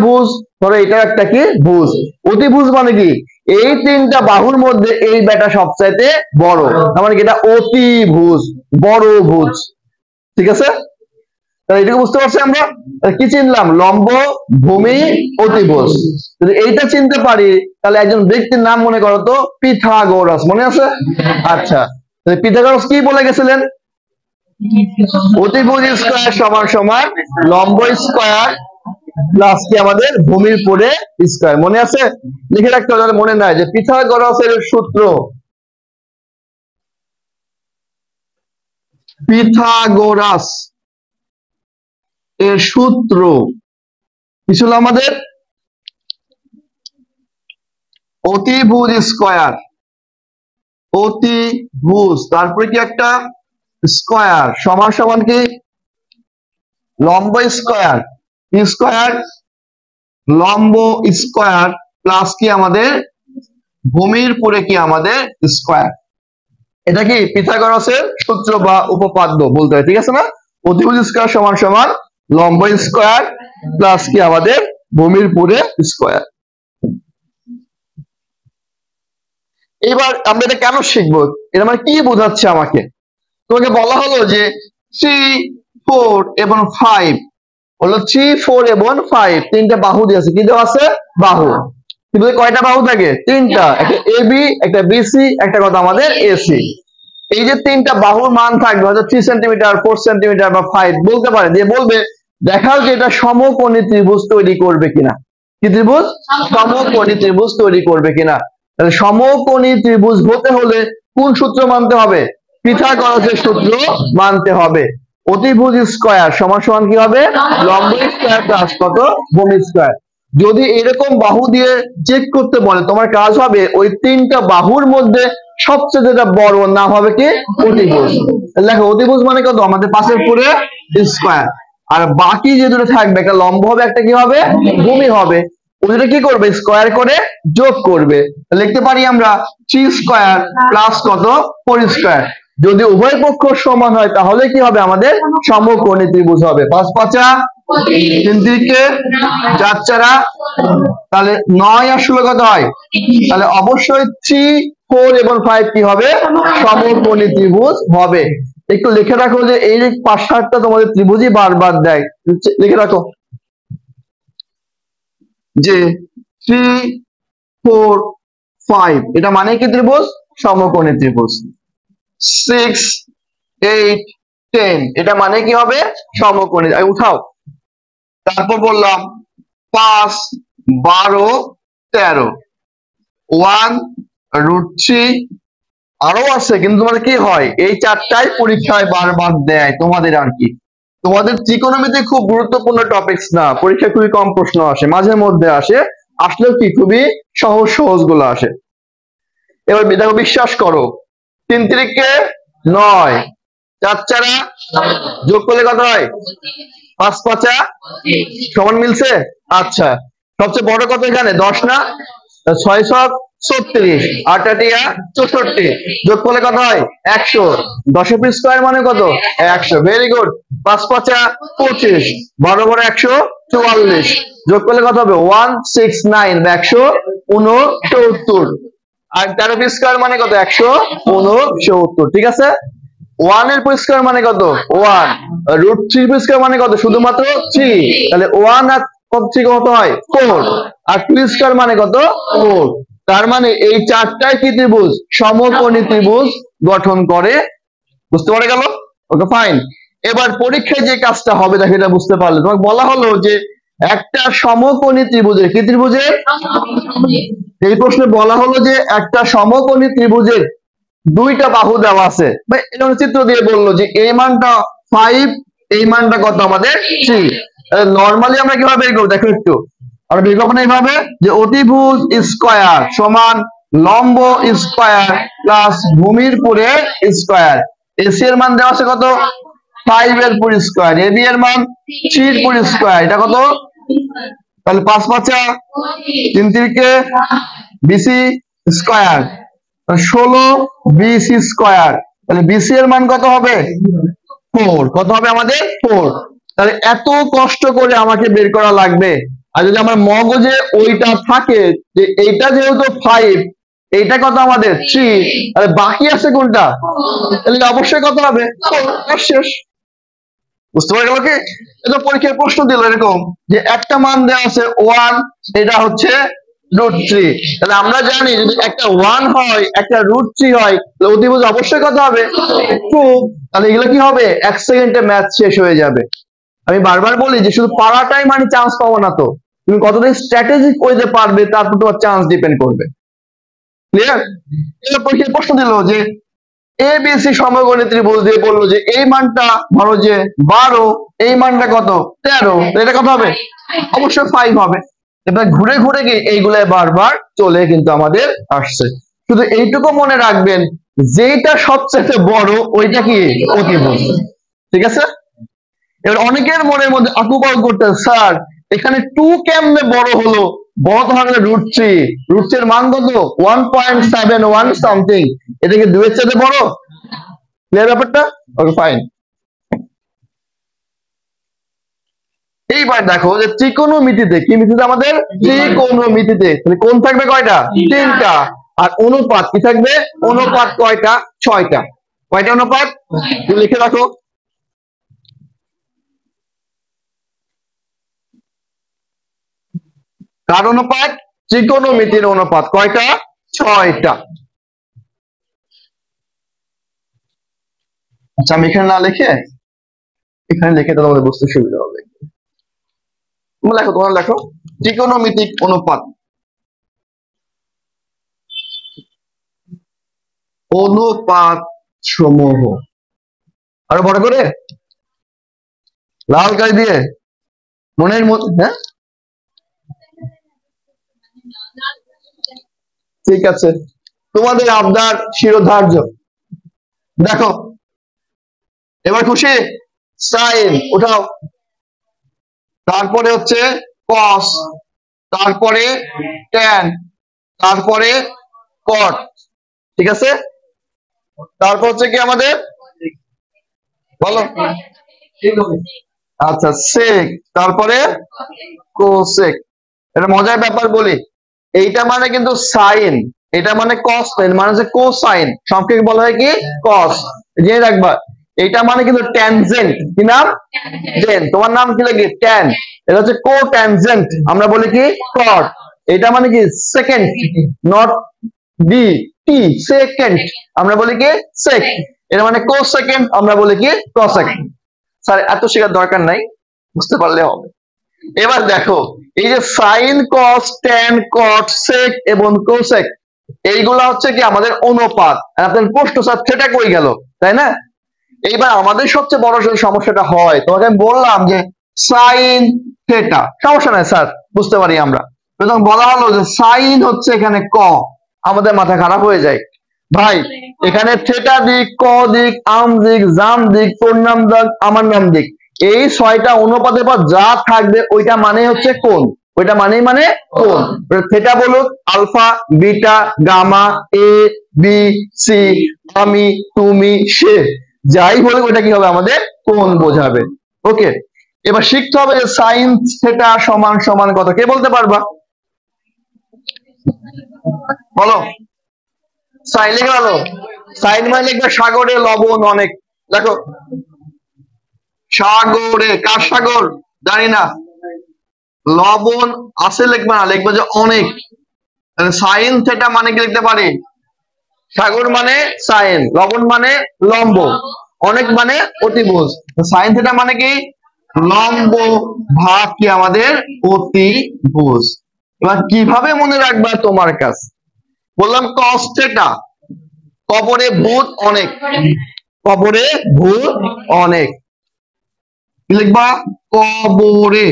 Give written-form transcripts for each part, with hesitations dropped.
ভুজ, ধরো এটা একটা কি ভুজ। অতিভুজ মানে কি এই তিনটা বাহুর মধ্যে এই বেটা সবচাইতে বড়, তার মানে কি এটা অতিভুজ, বড় ভুজ। ঠিক আছে, তাহলে এটুকু বুঝতে পারছি আমরা। কি চিনলাম? লম্ব, ভূমি, অতিভুজ। যদি এইটা চিনতে পারি তাহলে একজন ব্যক্তির নাম মনে করো তো পিথাগোরাস, মনে আছে? আচ্ছা, পিথাগোরাস কি বলে গেছিলেন? অতিভুজ স্কয়ার সমান সমান লম্ব স্কয়ার প্লাস কি আমাদের ভূমির পরে স্কয়ার, মনে আছে? লিখে রাখতে হবে, মনে নাই যে পিথাগোরাসের সূত্র, পিথাগোরাস এর সূত্র কি ছিল আমাদের? অতিভুজ স্কয়ার, অতিভুজ তারপরে কি একটা স্কয়ার সমান সমান কি লম্ব স্কয়ার, স্কয়ার লম্ব স্কয়ার প্লাস কি আমাদের ভূমির পরে কি আমাদের স্কয়ার। এটা কি পিথাগোরাসের সূত্র বা উপপাদ্য বলতে হয়, ঠিক আছে না? অতিভুজ স্কয়ার সমান সমান লম্ব স্কয়ার প্লাস কি আমাদের ভূমির পরে স্কয়ার। এবার আমরা এটা কেন শিখবো, এটা মানে কি বোঝাচ্ছে আমাকে? তোমাকে বলা হলো যে 3, 4 এবং 5 হলো 3, 4 এবং 5 তিনটা বাহু দিয়েছে। কি দেওয়া আছে? বাহু। কিন্তু কয়টা বাহু থাকে? তিনটা, একটা এবি, একটা বিসি, একটা কথা আমাদের এসি। এই যে তিনটা বাহুর মান থাকবে হয়তো 3 সেন্টিমিটার, 4 সেন্টিমিটার বা 5 বলতে পারে, দিয়ে বলবে দেখাও যে এটা সমকোণী ত্রিভুজ তৈরি করবে কিনা। কি ত্রিভুজ? সমকোণী ত্রিভুজ তৈরি করবে কিনা। তাহলে সমকোণী ত্রিভুজ হতে হলে কোন সূত্র মানতে হবে? পিথাগোরাসের সূত্র মানতে হবে। অতিভুজ স্কয়ার সমান সমান কি হবে? লম্ব স্কয়ার প্লাস কত? ভূমি স্কয়ার। যদি এরকম বাহু দিয়ে চেক করতে বলে তোমার কাজ হবে ওই তিনটা বাহুর মধ্যে সবচেয়ে যেটা বড় নাম হবে কি? অতিভুজ। দেখো অতিভুজ মানে কত? আমাদের পাশের পুরে স্কয়ার, আর বাকি যে দুটো থাকবে একটা লম্ব হবে, একটা কি হবে? ভূমি হবে। ওটা কি করবে? স্কয়ার করে যোগ করবে। লিখতে পারি আমরা 3 স্কয়ার প্লাস কত? 4 স্কয়ার। যদি উভয় পক্ষ সমান হয় তাহলে কি হবে? আমাদের সমকোণী ত্রিভুজ হবে। 5 5 3 3 4 4, তাহলে 9 আর 16 কত হয়? তাহলে অবশ্যই 3, 4 এবং 5 কি হবে? সমকোণী ত্রিভুজ হবে। একটু লিখে রাখো যে এই 5-7টা তোমাদের ত্রিভুজই বারবার দেয়, লিখে রাখো যে 3, 4, 5 এটা মানে কি ত্রিভুজ? সমকোণী ত্রিভুজ। 6, 8, 10 এটা মানে কি হবে? সমকোণী। উঠাও। তারপর বললাম 5, 12, 13, 1√3 আরো আছে, কিন্তু তোমার কি হয় এই চারটাই পরীক্ষায় বারবার দেয় তোমাদের। আর কি তোমাদের ত্রিকোণমিতি খুব গুরুত্বপূর্ণ টপিকস না, পরীক্ষায় খুবই কম প্রশ্ন আসে, মাঝে মধ্যে আসে, আসলেও কি খুবই সহজ সহজ গুলো আসে। এবার দেখো, বিশ্বাস করো 3 3 9, 4 4 যোগ করলে কত হয়? 5 5 সমান মিলছে? আচ্ছা, সবচেয়ে বড় কত এখানে? 10 না? 6 6 36, 8 8 64 যোগ করলে কত হয়? 100। 10 এর স্কয়ার মানে কত? 100। Very good. 5 5 25, 12 12 144 যোগ করলে কত হবে? 169 বা 169। আর 13 স্কয়ার মানে কত? 169। ঠিক আছে। 1 এর স্কয়ার মানে কত? 1। √3 স্কয়ার মানে কত? শুধুমাত্র 3। তাহলে 1 আর 3 কত হয়? 4। আর 2 স্কয়ার মানে কত? 4। তার মানে এই চারটাই কি ত্রিভুজ? সমকোণী ত্রিভুজ গঠন করে। বুঝতে পারা গেল? ওকে, ফাইন। এবার পরীক্ষায় যে কাজটা হবে দেখো, এটা বুঝতে পারলে তোমাকে বলা হলো যে একটা সমকোণী ত্রিভুজের, কি ত্রিভুজের? এই প্রশ্নে বলা হলো যে একটা সমকোণী ত্রিভুজের দুইটা বাহু দেওয়া আছে, এরকম চিত্র দিয়ে বললো যে এই মানটা 5, এই মানটা কত? আমাদের 3। নরমালি আমরা কিভাবে বের করবো দেখো একটু, আমরা বের করবো না এইভাবে যে অতিভুজ স্কয়ার সমান লম্ব স্কয়ার প্লাস ভূমির পরে স্কয়ার। এসি এর মান দেওয়া আছে কত? 5 এর পুরো স্কয়ার। এবি এর মান 3 এর পুরো স্কয়ার। এটা কত? তাহলে 5 5 3 3 বিসি স্কয়ার, 16 বিসি স্কয়ার। তাহলে বিসি এর মান কত হবে? 4। কত হবে আমাদের? 4। তাহলে এত কষ্ট করে আমাকে বের করা লাগবে আর যদি আমার মগজে ওইটা থাকে যে এইটা যেহেতু 5, এইটা কত আমাদের 3, তাহলে বাকি আছে কোনটা, তাহলে অবশ্যই কত হবে 4। শেষ। বুঝতে পারা গেল কি? এটা পরীক্ষায় প্রশ্ন দিল এরকম যে একটা মান দেওয়া আছে 1, এটা হচ্ছে √3। তাহলে আমরা জানি যদি একটা 1 হয় একটা √3 হয় তাহলে অতিভুজ অবশ্যই কত হবে 2। তাহলে এগুলো কি হবে 1 সেকেন্ডে ম্যাথ শেষ হয়ে যাবে। আমি বারবার বলি যে শুধু পারাটাই মানে চান্স পাবো না, তো তুমি কতদিন স্ট্র্যাটেজি করতে পারবে তারপর তোমার চান্স ডিপেন্ড করবে। ক্লিয়ার? এবার পরীক্ষায় প্রশ্ন দিল যে এবিসি সমকোণী ত্রিভুজ দিয়ে বললো যে এই মানটা ধরো যে 12, এই মানটা কত 13, এটা কত হবে অবশ্যই 5 হবে। এবার ঘুরে ঘুরে গিয়ে এইগুলা বারবার চলে কিন্তু আমাদের আসছে। শুধু এইটুকু মনে রাখবেন যেটা সবচেয়ে বড় ওইটা কি অতিভুজ। ঠিক আছে? এবার অনেকের মনের মধ্যে আকুপাল করতে, স্যার এখানে 2 কেমনে বড় হলো, বড় তো হবে √3, √3 এর মান কত 1.71 সামথিং, এটা কি 2 এর চাইতে বড়? ক্লিয়ার ব্যাপারটা? Okay fine. এইবার দেখো যে ত্রিকোণমিতিতে, কি মিতিতে আমাদের ত্রিকোণমিতিতে, তাহলে কোণ থাকবে কয়টা 3টা, আর অনুপাত কি থাকবে, অনুপাত কয়টা 6টা। কয়টা অনুপাত লিখে রাখো। কার অনুপাত? ত্রিকোণমিতির অনুপাত কয়টা 6টা। আচ্ছা আমি এখানে না লিখে এখানে লিখে তাহলে আমাদের বুঝতে সুবিধা হবে। তোমরা লেখো, তোমরা লেখো ত্রিকোণমিতিক অনুপাত, অনুপাত সমূহ, আরো বড় করে লাল কালি দিয়ে মনের মধ্যে, হ্যাঁ ঠিক আছে, তোমাদের আবদার শিরোধার্য। দেখো এবার খুশি, সাইন উঠাও, তারপরে হচ্ছে কস, তারপরে ট্যান, তারপরে কট, ঠিক আছে, তারপর হচ্ছে কি আমাদের বলো, আচ্ছা সেক, তারপরে কোসেক। এটা মজার ব্যাপার বলি, এইটা মানে কিন্তু সাইন, এটা মানে কস, মানে হচ্ছে কোসাইন, সংক্ষেপে বলা হয় কি কস। জেনে রাখবা এইটা মানে কিন্তু ট্যানজেন্ট, কি নাম জেন, তোমার নাম কি লাগে ট্যান, এটা হচ্ছে কো ট্যানজেন্ট, আমরা বলি কি কট। এটা মানে কি second, not D T, second আমরা বলি কি সেক। এটা মানে কো সেকেন্ড, আমরা বলি কি কসেক। স্যার এত শেখার দরকার নাই, বুঝতে পারলে হবে। এবার দেখো এই যে সাইন কস ট্যান কট সেক এবং কোসেক, এইগুলা হচ্ছে কি আমাদের অনুপাত। আপনার প্রশ্ন স্যার থিটা কই গেল, তাই না? এইবার আমাদের সবচেয়ে বড় যে সমস্যাটা হয়, তোমাকে আমি বললাম যে সাইন থিটা, সমস্যা নাই স্যার বুঝতে পারি আমরা, তখন বলা হলো যে সাইন হচ্ছে এখানে ক, আমাদের মাথা খারাপ হয়ে যায় ভাই, এখানে থিটা দিক, ক দিক, আম দিক, জাম দিক, তোর নাম দিক, আমার নাম দিক, এই 6টা অনুপাতের পর যা থাকবে ওইটা মানে হচ্ছে কোণ, ওইটা মানেই মানে কোণ। থিটা বলুক alpha beta gamma A B C, আমি তুমি সে, যাই বলুক ওইটা কি হবে আমাদের কোণ বোঝাবে। ওকে, এবার শিখতে হবে যে সাইন থিটা সমান সমান কত, কে বলতে পারবা বলো? সাইন লিখে ভালো, সাইন মানে লিখবে সাগরে লবণ অনেক, দেখো সাগরে, কার সাগর জানি না, লবণ আছে লিখবে না, লিখবে যে অনেক। সাইন থিটা মানে কি লিখতে পারি, সাগর মানে সাইন, লবণ মানে লম্ব, অনেক মানে অতিভুজ, সাইন থিটা মানে কি লম্ব ভাগ কি আমাদের অতিভুজ। এবার কিভাবে মনে রাখবা তোমার কাছে, বললাম কস থিটা, কবরে ভূত অনেক, কবরে ভূত অনেক, কি লিখবা কবরে,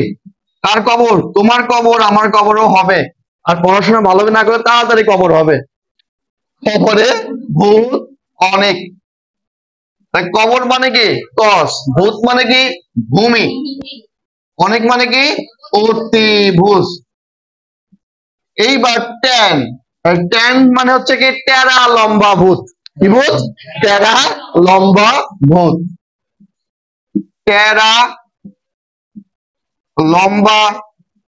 কার কবর, তোমার কবর আমার কবরও হবে, আর পড়াশোনা ভালো না করে তাড়াতাড়ি কবর হবে, কবরে ভূত অনেক। কবর মানে কি কস, ভূত মানে কি ভূমি, অনেক মানে কি অতিভুজ। এইবার ট্যান, ট্যান মানে হচ্ছে কি টেরা লম্বা ভূত, কি ভূত টেরা লম্বা ভূত, টেরা লম্বা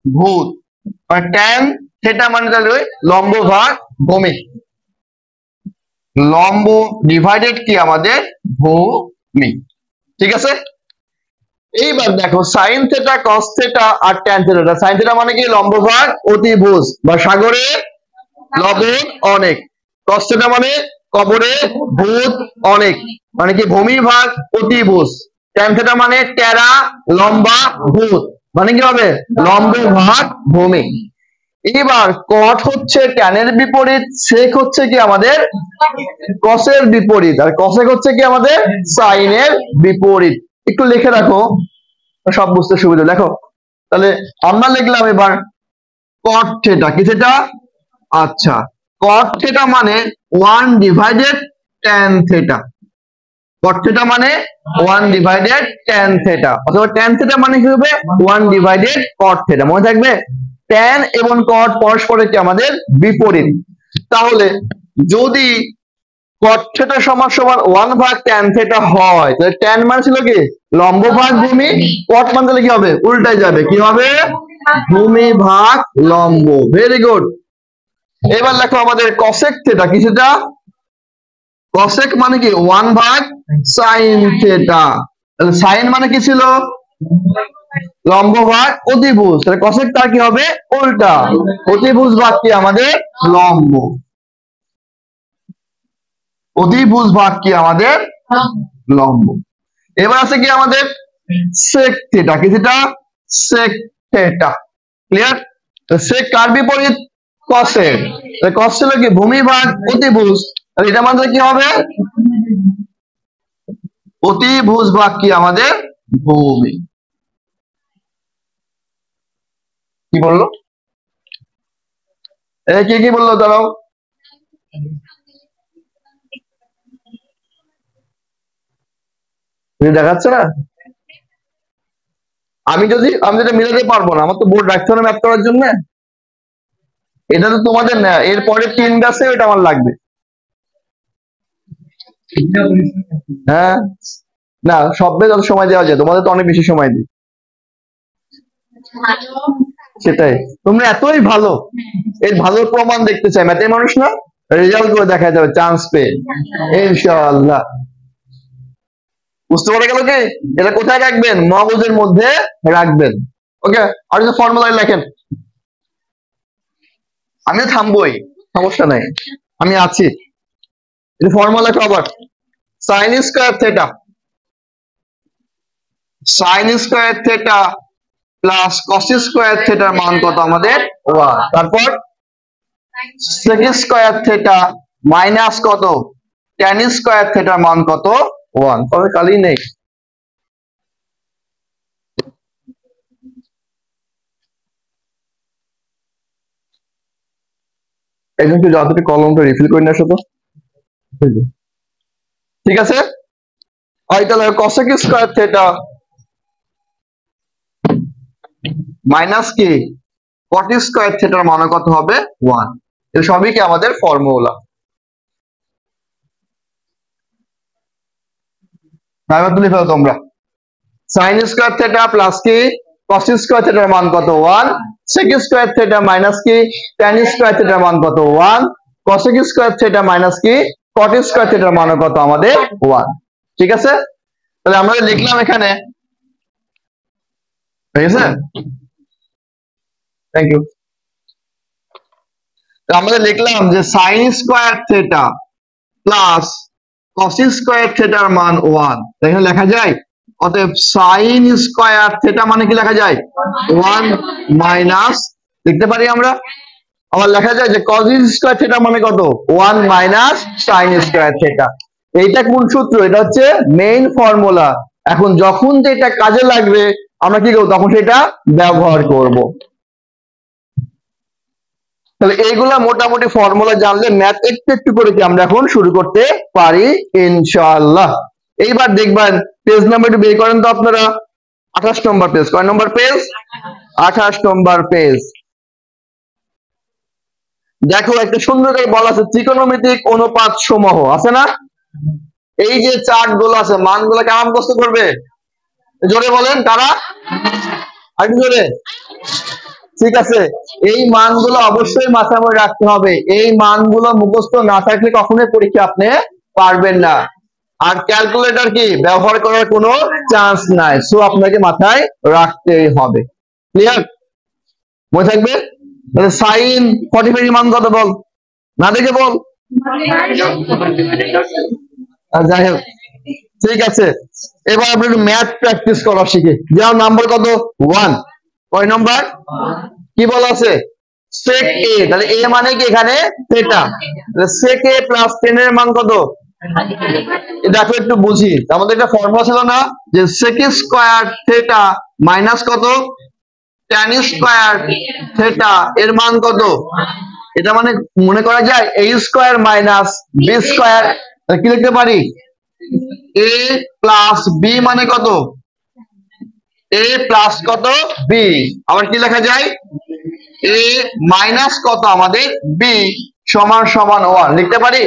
ভূত, মানে ট্যান থেটা মানে তাহলে লম্ব ভাগ ভূমি, লম্ব ডিভাইডেড কি আমাদের ভূমি। ঠিক আছে, এইবার দেখো সাইন থেটা কস থেটা আর ট্যান থেটা। সাইন থেটা মানে কি লম্ব ভাগ অতিভুজ বা সাগরে লবণ অনেক, কস থেটা মানে কবরে ভূত অনেক, মানে কি ভূমি ভাগ অতিভুজ, ট্যান থেটা মানে টেরা লম্বা ভূত, মানে কি হবে লম্ব ভাগ ভূমি। এবার কট হচ্ছে ট্যানের বিপরীত, সেক হচ্ছে কি আমাদের কসের বিপরীত, আর কসেক হচ্ছে কি আমাদের সাইনের বিপরীত। একটু লিখে রাখো সব বুঝতে সুবিধা। দেখো তাহলে আমরা লিখলাম এবার কট থেটা, কি থেটা, আচ্ছা কট থেটা মানে 1 ডিভাইডেড ট্যান থেটা, কট থেটা মানে 1 ডিভাইডেড ট্যান থেটা, অথবা ট্যান থেটা মানে কি হবে 1 ডিভাইডেড কট থেটা, মনে থাকবে ট্যান এবং কট পরস্পরের কি আমাদের বিপরীত। তাহলে যদি কট থেটা সমান সমান 1 ভাগ ট্যান থেটা হয়, তাহলে ট্যান মানে ছিল কি লম্ব ভাগ ভূমি, কট মানে তাহলে কি হবে উল্টায় যাবে, কি হবে ভূমি ভাগ লম্ব। Very good. এবার দেখো আমাদের কসেক থেটা, কি সেটা কসেক মানে কি 1 ভাগ সাইন থেটা, তাহলে সাইন মানে কি ছিল লম্ব ভাগ অতিভুজ, তাহলে কসেক তার কি হবে উল্টা, অতিভুজ ভাগ কি আমাদের লম্ব, অতিভুজ ভাগ কি আমাদের লম্ব। এবার আছে কি আমাদের সেক থেটা, কি সেটা সেক থেটা, ক্লিয়ার। সেক কার বিপরীত কসের, কস ছিল কি ভূমি ভাগ অতিভুজ, তাহলে এটা আমাদের কি হবে অতিভুজ ভাগ কি আমাদের ভূমি। কি বললো কি কি বললো দাঁড়াও, দেখাচ্ছে না, আমি যেটা মিলাতে পারবো না, আমার তো বোর্ড রাখতে হবে ম্যাথ করার জন্য, এটা তো তোমাদের না, এর পরে 3 আছে এটা আমার লাগবে। হ্যাঁ না সব যত সময় দেওয়া যায়, তোমাদের তো অনেক বেশি সময় দিই, সেটাই তোমরা এতই ভালো, এর ভালো প্রমাণ দেখতে চাই, ম্যাথের মানুষ না, রেজাল্ট করে দেখা যাবে চান্স পেয়ে ইনশাআল্লাহ। বুঝতে পারা গেল কি, এটা কোথায় রাখবেন মগজের মধ্যে রাখবেন। ওকে, আর যদি ফর্মুলায় লেখেন, আমি থামবই সমস্যা নাই, আমি আছি। ফর্মুলা আবার sine square theta, sine square theta plus cos square থেটার মান কত আমাদের 1, তারপর সেক স্কয়ার থেটা মাইনাস কত ট্যান স্কয়ার থেটার মান কত 1, তবে কালই নেই। একজন কি যতটুকু কলমটা রিফিল করে নিয়ে আসো তো, ঠিক আছে। তাহলে কসেক স্কয়ার থেটা মাইনাস কি কট স্কয়ার থেটার মান কত হবে 1, এটা সবই কি আমাদের ফর্মুলা। এবার তুলে ফেলো তোমরা, সাইন স্কয়ার থেটা প্লাস কি কস স্কয়ার থেটার মান কত 1, সেক স্কয়ার থেটা মাইনাস কি ট্যান স্কয়ার থেটার মান কত 1, কসেক স্কয়ার থেটা মাইনাস কি কট স্কয়ার থেটার মান কত আমাদের 1। ঠিক আছে, তাহলে আমরা লিখলাম এখানে, ঠিক আছে থ্যাংক ইউ। আমরা লিখলাম যে sine square theta plus cos square থেটার মান 1, এখানে লেখা যায়, অতএব সাইন স্কয়ার থেটা মানে কি লেখা যায় 1 মাইনাস, লিখতে পারি আমরা, আবার লেখা যায় যে কস স্কয়ার থেটা মানে কত 1 মাইনাস সাইন স্কয়ার থেটা। এইটা কোন সূত্র, এটা হচ্ছে মেইন ফর্মুলা। এখন যখন যেটা কাজে লাগবে আমরা কি করবো, তখন সেটা ব্যবহার করব। তাহলে এইগুলা মোটামুটি ফর্মুলা জানলে ম্যাথ একটু একটু করে কি আমরা এখন শুরু করতে পারি ইনশাআল্লাহ। এইবার দেখবেন পেজ নাম্বারটি বের করেন তো আপনারা, 28 নম্বর পেজ, কয় নম্বর পেজ 28 নম্বর পেজ। দেখো একটা সুন্দর করে বলা আছে ত্রিকোণমিতিক অনুপাত সমূহ আছে না, এই যে চার্ট গুলো আছে মানগুলো কেমন মুখস্থ করবে, জোরে বলেন কারা, আরেকটু জোরে, ঠিক আছে, এই মানগুলো অবশ্যই মাথায় মনে রাখতে হবে। এই মানগুলো মুখস্থ না থাকলে কখনোই পরীক্ষা আপনি পারবেন না। আর ক্যালকুলেটর কি ব্যবহার করার কোনো চান্স নাই, সো আপনাকে মাথায় রাখতেই হবে। ক্লিয়ার? মনে থাকবে? তাহলে সাইন 45 এর মান কত বল, না দেখে বল। যাই হোক, ঠিক আছে, এবার আমরা একটু ম্যাথ প্র্যাকটিস করা শিখি। যেমন নাম্বার কত 1, কয় নম্বর কি বলা আছে sec a, তাহলে a মানে কি এখানে থিটা, তাহলে sec a প্লাস 10 এর মান কত, দেখো একটু বুঝি। আমাদের একটা ফর্মুলা ছিল না যে sec স্কয়ার থিটা মাইনাস কত tan স্কয়ার থিটা এর মান কত, এটা মানে মনে করা যায় a square minus b square, কি লিখতে পারি a প্লাস b মানে কত a প্লাস কত b, আবার কি লেখা যায় a মাইনাস কত আমাদের b সমান সমান 1 লিখতে পারি,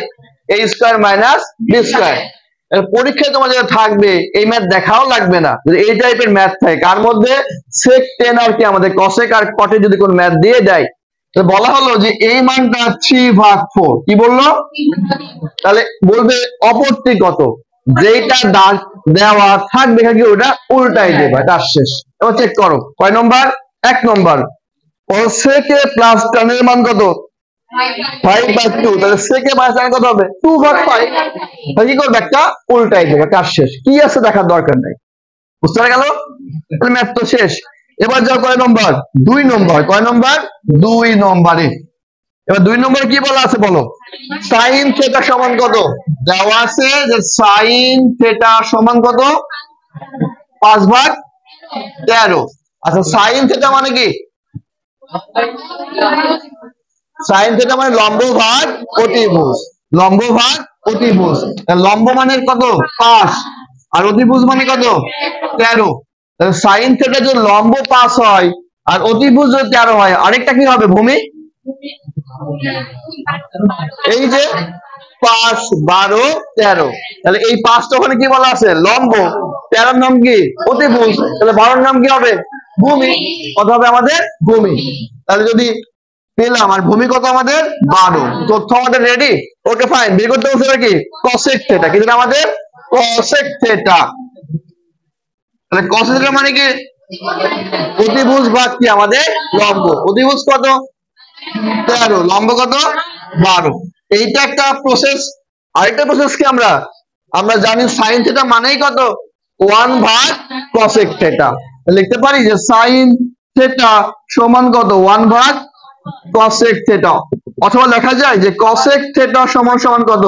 a square minus b square. পরীক্ষায় তোমার যেটা থাকবে এই ম্যাথ দেখাও লাগবে না, যদি এই টাইপের ম্যাথ থাকে কার মধ্যে sec 10 আর কি আমাদের cosec আর cot এ যদি কোন ম্যাথ দিয়ে দেয়, তো বলা হলো যে এই মানটা 3/4, কি বললো, তাহলে বলবে অপরটি কত, যেটা দাগ দেওয়া থাকবে কি ওটা উল্টাই দেবে, এটা শেষ। এবার চেক করো কয় নম্বর, 1 নম্বর sec a প্লাস tan এর মান কত 5/2, তাহলে sec a প্লাস tan কত হবে 2/5, তাহলে কি করবে একটা উল্টাই দেবে, কাজ শেষ। কি আছে দেখার দরকার নাই, বুঝতে গেল, তাহলে ম্যাথ তো শেষ। এবার যাও কয় নম্বর 2 নম্বর, কয় নম্বর 2 নম্বরে। এবার 2 নম্বরে কি বলা আছে বলো, sin থিটা সমান কত দেওয়া আছে যে sin থিটা সমান কত 5/13। আচ্ছা sin থিটা মানে কি, sin থিটা মানে লম্ব ভাগ অতিভুজ, লম্ব ভাগ অতিভুজ, লম্ব মানে কত 5 আর অতিভুজ মানে কত 13, তাহলে sin থিটা যদি লম্ব 5 হয় আর অতিভুজ যদি 13 হয়, আরেকটা কি হবে ভূমি, এই যে 5 12 13, তাহলে এই 5টা ওখানে কি বলা আছে লম্ব, 13 নাম কি অতিভুজ, তাহলে 12 নাম কি হবে ভূমি, কত হবে আমাদের ভূমি। তাহলে যদি পেলাম আর ভূমি কত আমাদের 12, তথ্য আমাদের রেডি, ওকে ফাইন। বের করতে বলছে কি cosec থিটা, কিন্তু আমাদের cosec থিটা, তাহলে cosec থিটা মানে কি অতিভুজ ভাগ কি আমাদের লম্ব, অতিভুজ কত 13, লম্ব কত 12, এইটা একটা প্রসেস। আরেকটা প্রসেস কি আমরা আমরা জানি sin থিটা মানেই কত 1/cosec থিটা, লিখতে পারি যে sin থিটা সমান কত 1/cosec থিটা, অথবা লেখা যায় যে cosec থিটা সমান সমান কত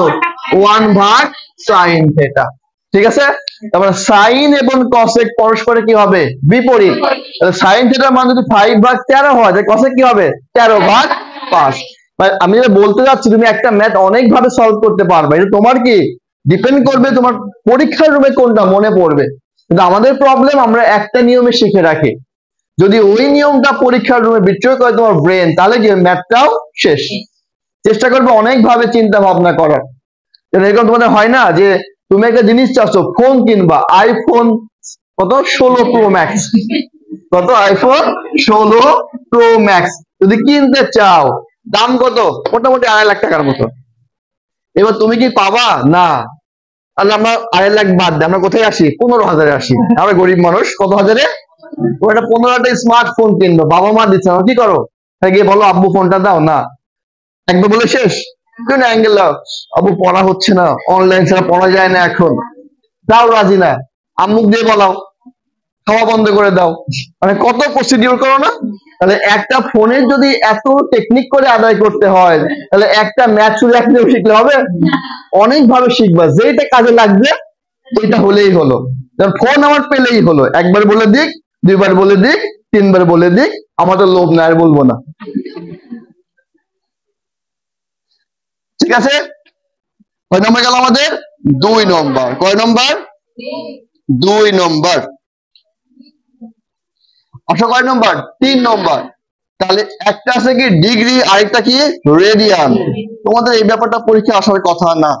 1/sin থিটা। ঠিক আছে, তারপরে sin এবং cosec পরস্পরের কি হবে বিপরীত, তাহলে sin থিটার মান যদি 5/13 হয় তাহলে cosec কি হবে 13/5। আমি যেটা বলতে যাচ্ছি তুমি একটা ম্যাথ অনেক ভাবে সলভ করতে পারবে, এটা তোমার কি ডিপেন্ড করবে তোমার পরীক্ষার রুমে কোনটা মনে পড়বে। কিন্তু আমাদের প্রবলেম আমরা একটা নিয়মে শিখে রাখি, যদি ওই নিয়মটা পরীক্ষার রুমে বিট্রয় করে তোমার ব্রেন, তাহলে কি ম্যাথটাও শেষ। চেষ্টা করবে অনেক ভাবে চিন্তা ভাবনা করার। এরকম তোমাদের হয় না যে তুমি একটা জিনিস চাচ্ছ, ফোন কিনবা, আইফোন কত 16 প্রো ম্যাক্স, কত আইফোন 16 প্রো ম্যাক্স যদি কিনতে চাও, দাম কত মোটামুটি 2.5 লাখ টাকার মতো। এবার তুমি কি পাবা না, তাহলে আমরা 2.5 লাখ বাদ দিই, আমরা কোথায় আসি 15,000-এ আসি, আমরা গরিব মানুষ কত হাজারে, ওটা 15টা স্মার্টফোন কিনবো, বাবা মা দিচ্ছে না, কি করো গিয়ে বলো আব্বু ফোনটা দাও, না একবার বলে শেষ, কোন অ্যাঙ্গেল দাও, আব্বু পড়া হচ্ছে না, অনলাইন ছাড়া পড়া যায় না এখন, তাও রাজি না, আম্মুক দিয়ে বলাও, খাওয়া বন্ধ করে দাও, মানে কত প্রসিডিউর করো না। তাহলে একটা ফোনের যদি এত টেকনিক করে আদায় করতে হয়, তাহলে একটা ম্যাথ শুধু একদিন শিখলে হবে, অনেক ভাবে শিখবা, যেটা কাজে লাগবে ওইটা হলেই হলো। ফোন আমার পেলেই হলো, একবার বলে দিক, 2বার বলে দিক, 3বার বলে দিক, আমাদের লোভ না আর বলবো না। ঠিক আছে, কয় নম্বর গেল আমাদের 2 নম্বর, কয় নম্বর 2 নম্বর। আচ্ছা কয় নম্বর 3 নম্বর, তাহলে একটা আছে কি ডিগ্রি, আরেকটা কি রেডিয়ান। তোমাদের এই ব্যাপারটা পরীক্ষা আসার কথা না,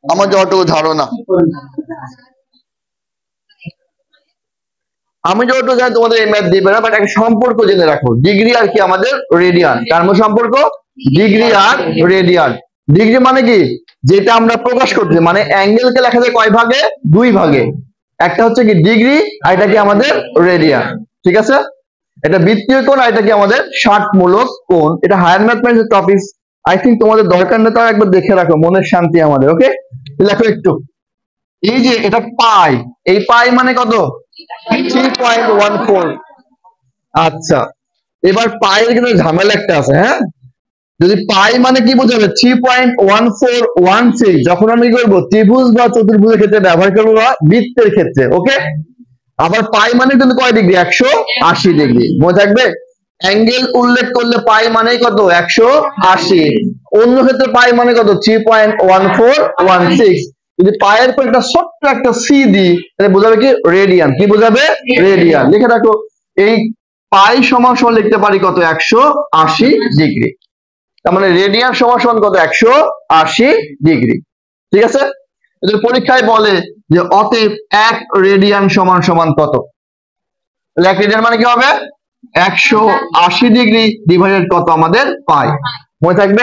আমার যতটুকু ধারণা। আমি যতটুকু জানি তোমাদের এই ম্যাথ দিবে না, বাট একটা সম্পর্ক জেনে রাখো, ডিগ্রি আর কি আমাদের রেডিয়ান, কার মধ্যে সম্পর্ক? ডিগ্রি আর রেডিয়ান। ডিগ্রি মানে কি? যেটা আমরা প্রকাশ করছি, মানে অ্যাঙ্গেলকে লেখা যায় কয় ভাগে? দুই ভাগে। একটা হচ্ছে কি ডিগ্রি, আর এটা কি আমাদের রেডিয়ান। ঠিক আছে, এটা বৃত্তীয় কোণ, আর এটা কি আমাদের ষাটমূলক কোণ। এটা higher mathematics topic, I think তোমাদের দরকার নেই, তাও একবার দেখে রাখো, মনের শান্তি আমাদের। ওকে, লেখো একটু। এই যে এটা পাই, এই পাই মানে কত? 3.14। আচ্ছা, এবার পায়ের কিন্তু ঝামেলা একটা আছে, হ্যাঁ। যদি পাই মানে কি বোঝাবে? 3.1416 যখন আমি কি করবো? ত্রিভুজ বা চতুর্ভুজের ক্ষেত্রে ব্যবহার করবো, বা বৃত্তের ক্ষেত্রে। ওকে, আবার পাই মানে কিন্তু কয় ডিগ্রি? 180 ডিগ্রি। মনে থাকবে, অ্যাঙ্গেল উল্লেখ করলে পাই মানে কত? 180। অন্য ক্ষেত্রে পাই মানে কত? 3.1416। যদি পায়ের পর একটা ছোট্ট একটা সি দিই, তাহলে বোঝাবে কি? রেডিয়ান। কি বোঝাবে? রেডিয়ান। লিখে রাখো, এই পাই সমান সমান লিখতে পারি কত? 180 ডিগ্রি। তার মানে রেডিয়ান সমান সমান কত? 180 ডিগ্রি। ঠিক আছে, এদের পরীক্ষায় বলে যে অতএব 1 রেডিয়ান সমান সমান কত? 1 রেডিয়ান মানে কি হবে? 180 ডিগ্রি ডিভাইডেড কত? আমাদের পাই। মনে থাকবে,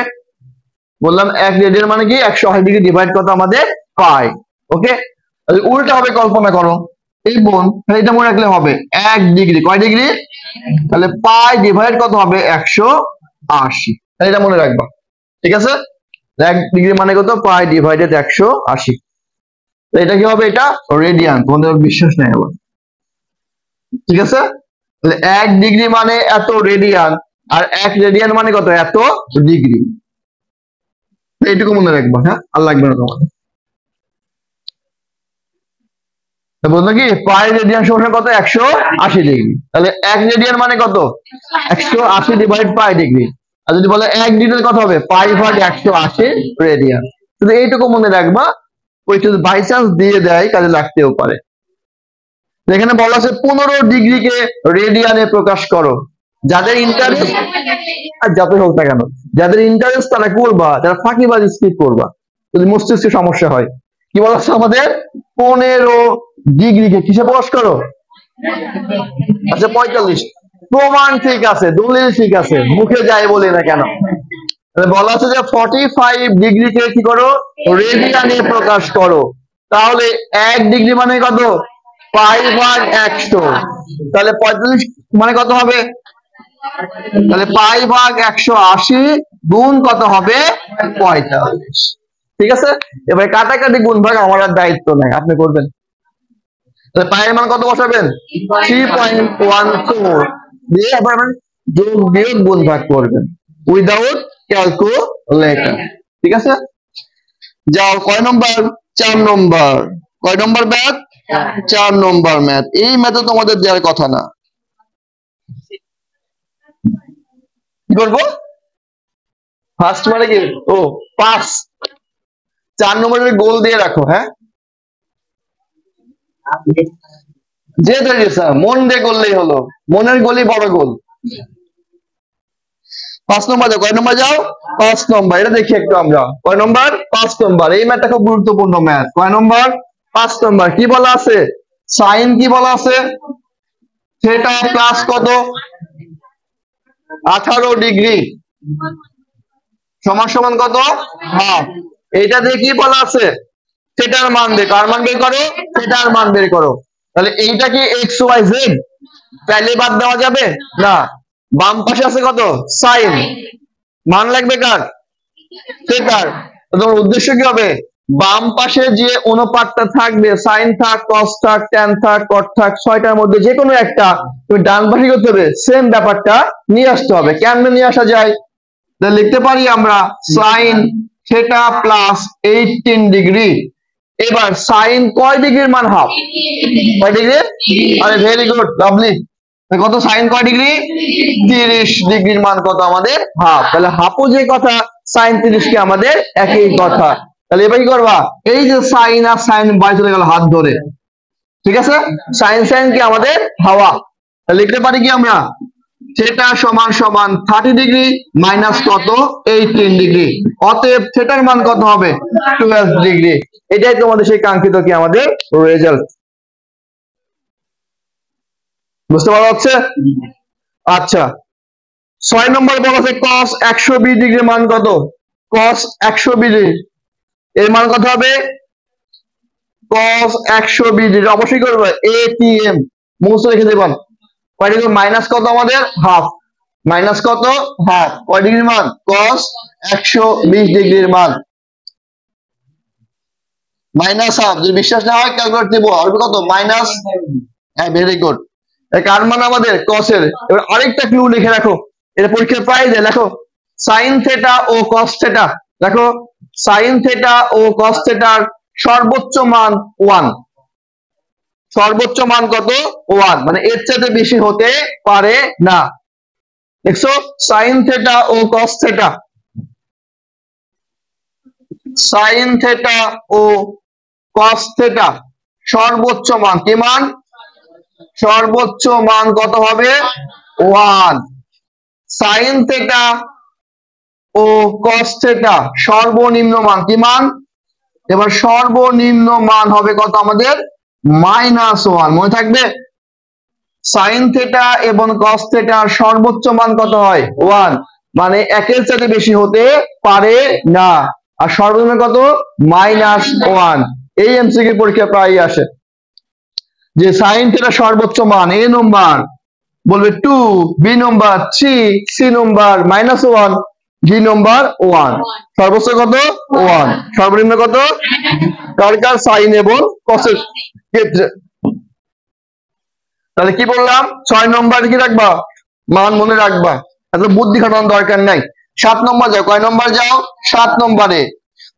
বললাম 1 রেডিয়ান মানে কি? 180 ডিগ্রি ডিভাইড কত? আমাদের পাই। ওকে, উল্টা হবে, কল্পনা করো এই বোন, এটা মনে রাখলে হবে 1 ডিগ্রি কয় ডিগ্রি? তাহলে পাই ডিভাইড কত হবে? 180। এটা মনে রাখবা। ঠিক আছে, 1 ডিগ্রি মানে কত? পাই ডিভাইডেড 180। এটা কি হবে? এটা রেডিয়ান। তোমাদের বিশ্বাস নেই আবার। ঠিক আছে, তাহলে 1 ডিগ্রি মানে এত রেডিয়ান, আর 1 রেডিয়ান মানে কত? এত ডিগ্রি। এইটুকু মনে রাখবা, হ্যাঁ, আর লাগবে না তোমাদের। বলতো কি পাই রেডিয়ান সমান কত? 180 ডিগ্রি। তাহলে 1 রেডিয়ান মানে কত? 180 ডিভাইড পাই ডিগ্রি। আর যদি বলে 1 ডিগ্রি কত হবে? পাই ভাগ 180 রেডিয়ান। শুধু এইটুকু মনে রাখবা, ওই যদি বাই চান্স দিয়ে দেয় কাজে লাগতেও পারে। এখানে বলা আছে 15 ডিগ্রিকে রেডিয়ানে প্রকাশ করো। যাদের ইন্টারেস্ট, আর যতই হোক না কেন, যাদের ইন্টারেস্ট তারা করবা, যারা ফাঁকিবাজি স্কিপ করবা যদি মস্তিষ্কে সমস্যা হয়। কি বলা আছে আমাদের? 15 ডিগ্রিকে কিসে প্রকাশ করো? আচ্ছা 45। প্রমাণ ঠিক আছে, দলিল ঠিক আছে, মুখে যাই বলি না কেন। বলা আছে যে 45 ডিগ্রিকে কি করো? রেডিয়ানে প্রকাশ করো। তাহলে 1 ডিগ্রি মানে কত? পাই ভাগ 100। তাহলে 45 মানে কত হবে? তাহলে পাই ভাগ 180 গুণ কত হবে? 45। ঠিক আছে, এবার কাটাকাটি গুণ ভাগ আমার আর দায়িত্ব নাই, আপনি করবেন। তাহলে পায়ের মান কত বসাবেন? 3.14 দিয়ে আবার যোগ বিয়োগ গুণ ভাগ করবেন উইদাউট ক্যালকুলেটর। ঠিক আছে, যাও কয় নম্বর? 4 নম্বর। কয় নম্বর ম্যাথ? 4 নম্বর ম্যাথ। এই ম্যাথে তোমাদের দেওয়ার কথা না। কি করবো? ফার্স্ট মানে কি? ও পাস। 4 নম্বরের গোল দিয়ে রাখো, হ্যাঁ, যে মন দিয়ে করলেই হলো, মনের গোলই বড় গোল। 5 নম্বর যাও। কয় নম্বর যাও? 5 নম্বর। এটা দেখি একটু আমরা। কয় নম্বর? 5 নম্বর। এই ম্যাথটা খুব গুরুত্বপূর্ণ ম্যাথ। কয় নম্বর? 5 নম্বর। কি বলা আছে? সাইন কি বলা আছে? থিটা প্লাস কত? 18 ডিগ্রি সমান সমান কত? হাফ। এইটা দিয়ে কি বলা আছে? থিটার মান বের। কার মান বের করো? থিটার মান বের করো। তাহলে এইটা কি এক্স ওয়াই জেড? তাহলে বাদ দেওয়া যাবে না। বাম পাশে আছে কত? সাইন। মান লাগবে কার? থিটার। তোমার উদ্দেশ্য কি হবে? বাম পাশে যে অনুপাতটা থাকবে, সাইন থাক, কস থাক, ট্যান থাক, কট থাক, 6টার মধ্যে যে কোনো একটা তুমি ডান পাশে করতে হবে, সেম ব্যাপারটা নিয়ে আসতে হবে। কেমনে নিয়ে আসা যায়? লিখতে পারি আমরা সাইন থিটা প্লাস 18 ডিগ্রি। এবার সাইন কয় ডিগ্রির মান? হাফ। কয় ডিগ্রি? আরে ভেরি গুড, লাভলি। কত? সাইন কয় ডিগ্রি? 30 ডিগ্রির মান কত আমাদের? হাফ। তাহলে হাফও যে কথা, সাইন 30 কি আমাদের একই কথা। তাহলে এবার কি করবা? এই যে সাইন আর সাইন বাই চলে গেল হাত ধরে। ঠিক আছে, সাইন সাইন কি আমাদের হাওয়া। তাহলে লিখতে পারি কি আমরা? থিটা সমান সমান 30 ডিগ্রি মাইনাস কত? 18 ডিগ্রি। অতএব থিটার মান কত হবে? 12 ডিগ্রি। এটাই তোমাদের সেই কাঙ্ক্ষিত কি আমাদের রেজাল্ট। বুঝতে পারা যাচ্ছে? আচ্ছা 6 নম্বর বলা আছে cos 120 ডিগ্রির মান কত? cos 120 ডিগ্রি এর মান কত হবে? cos 120 ডিগ্রি অবশ্যই করবে ATM মুছে রেখে দেবেন। কয় ডিগ্রি মাইনাস কত আমাদের? হাফ। মাইনাস কত? হাফ। কয় ডিগ্রির মান? cos 120 ডিগ্রির মান মাইনাস হাফ। যদি বিশ্বাস না হয় ক্যালকুলেট দিব আর কত? মাইনাস। হ্যাঁ ভেরি গুড। কার মান আমাদের? cos এর। এবার আরেকটা ক্লু লিখে রাখো, এটা পরীক্ষায় প্রায় দেয়, দেখো sin থিটা ও cos থিটা, দেখো sin থিটা ও cos থিটার সর্বোচ্চ মান 1। সর্বোচ্চ মান কত? 1, মানে এর চাইতে বেশি হতে পারে না। দেখছো sin থিটা ও cos থিটা, sin থিটা ও cos থিটা সর্বোচ্চ মান কি মান? সর্বোচ্চ মান কত হবে? 1। sin থিটা ও cos থিটা সর্বনিম্ন মান কি মান? এবার সর্বনিম্ন মান হবে কত আমাদের? -1। মনে থাকবে sin থিটা এবং cos থিটার সর্বোচ্চ মান কত হয়? 1, মানে একের চাইতে বেশি হতে পারে না। আর সর্বনিম্ন কত? -1। এই এমসিকিউ পরীক্ষা প্রায়ই আসে যে sin থিটা সর্বোচ্চ মান a নম্বর বলবে 2, b নম্বর 3, c নম্বর -1, d নম্বর 1। সর্বোচ্চ কত? 1। সর্বনিম্ন কত? কার কার sin এবং cos এর ক্ষেত্রে। তাহলে কি বললাম? 6 নম্বর কি রাখবা? মান মনে রাখবা, এত বুদ্ধি খাটানোর দরকার নাই। 7 নম্বর যাও। কয় নম্বর যাও? 7 নম্বরে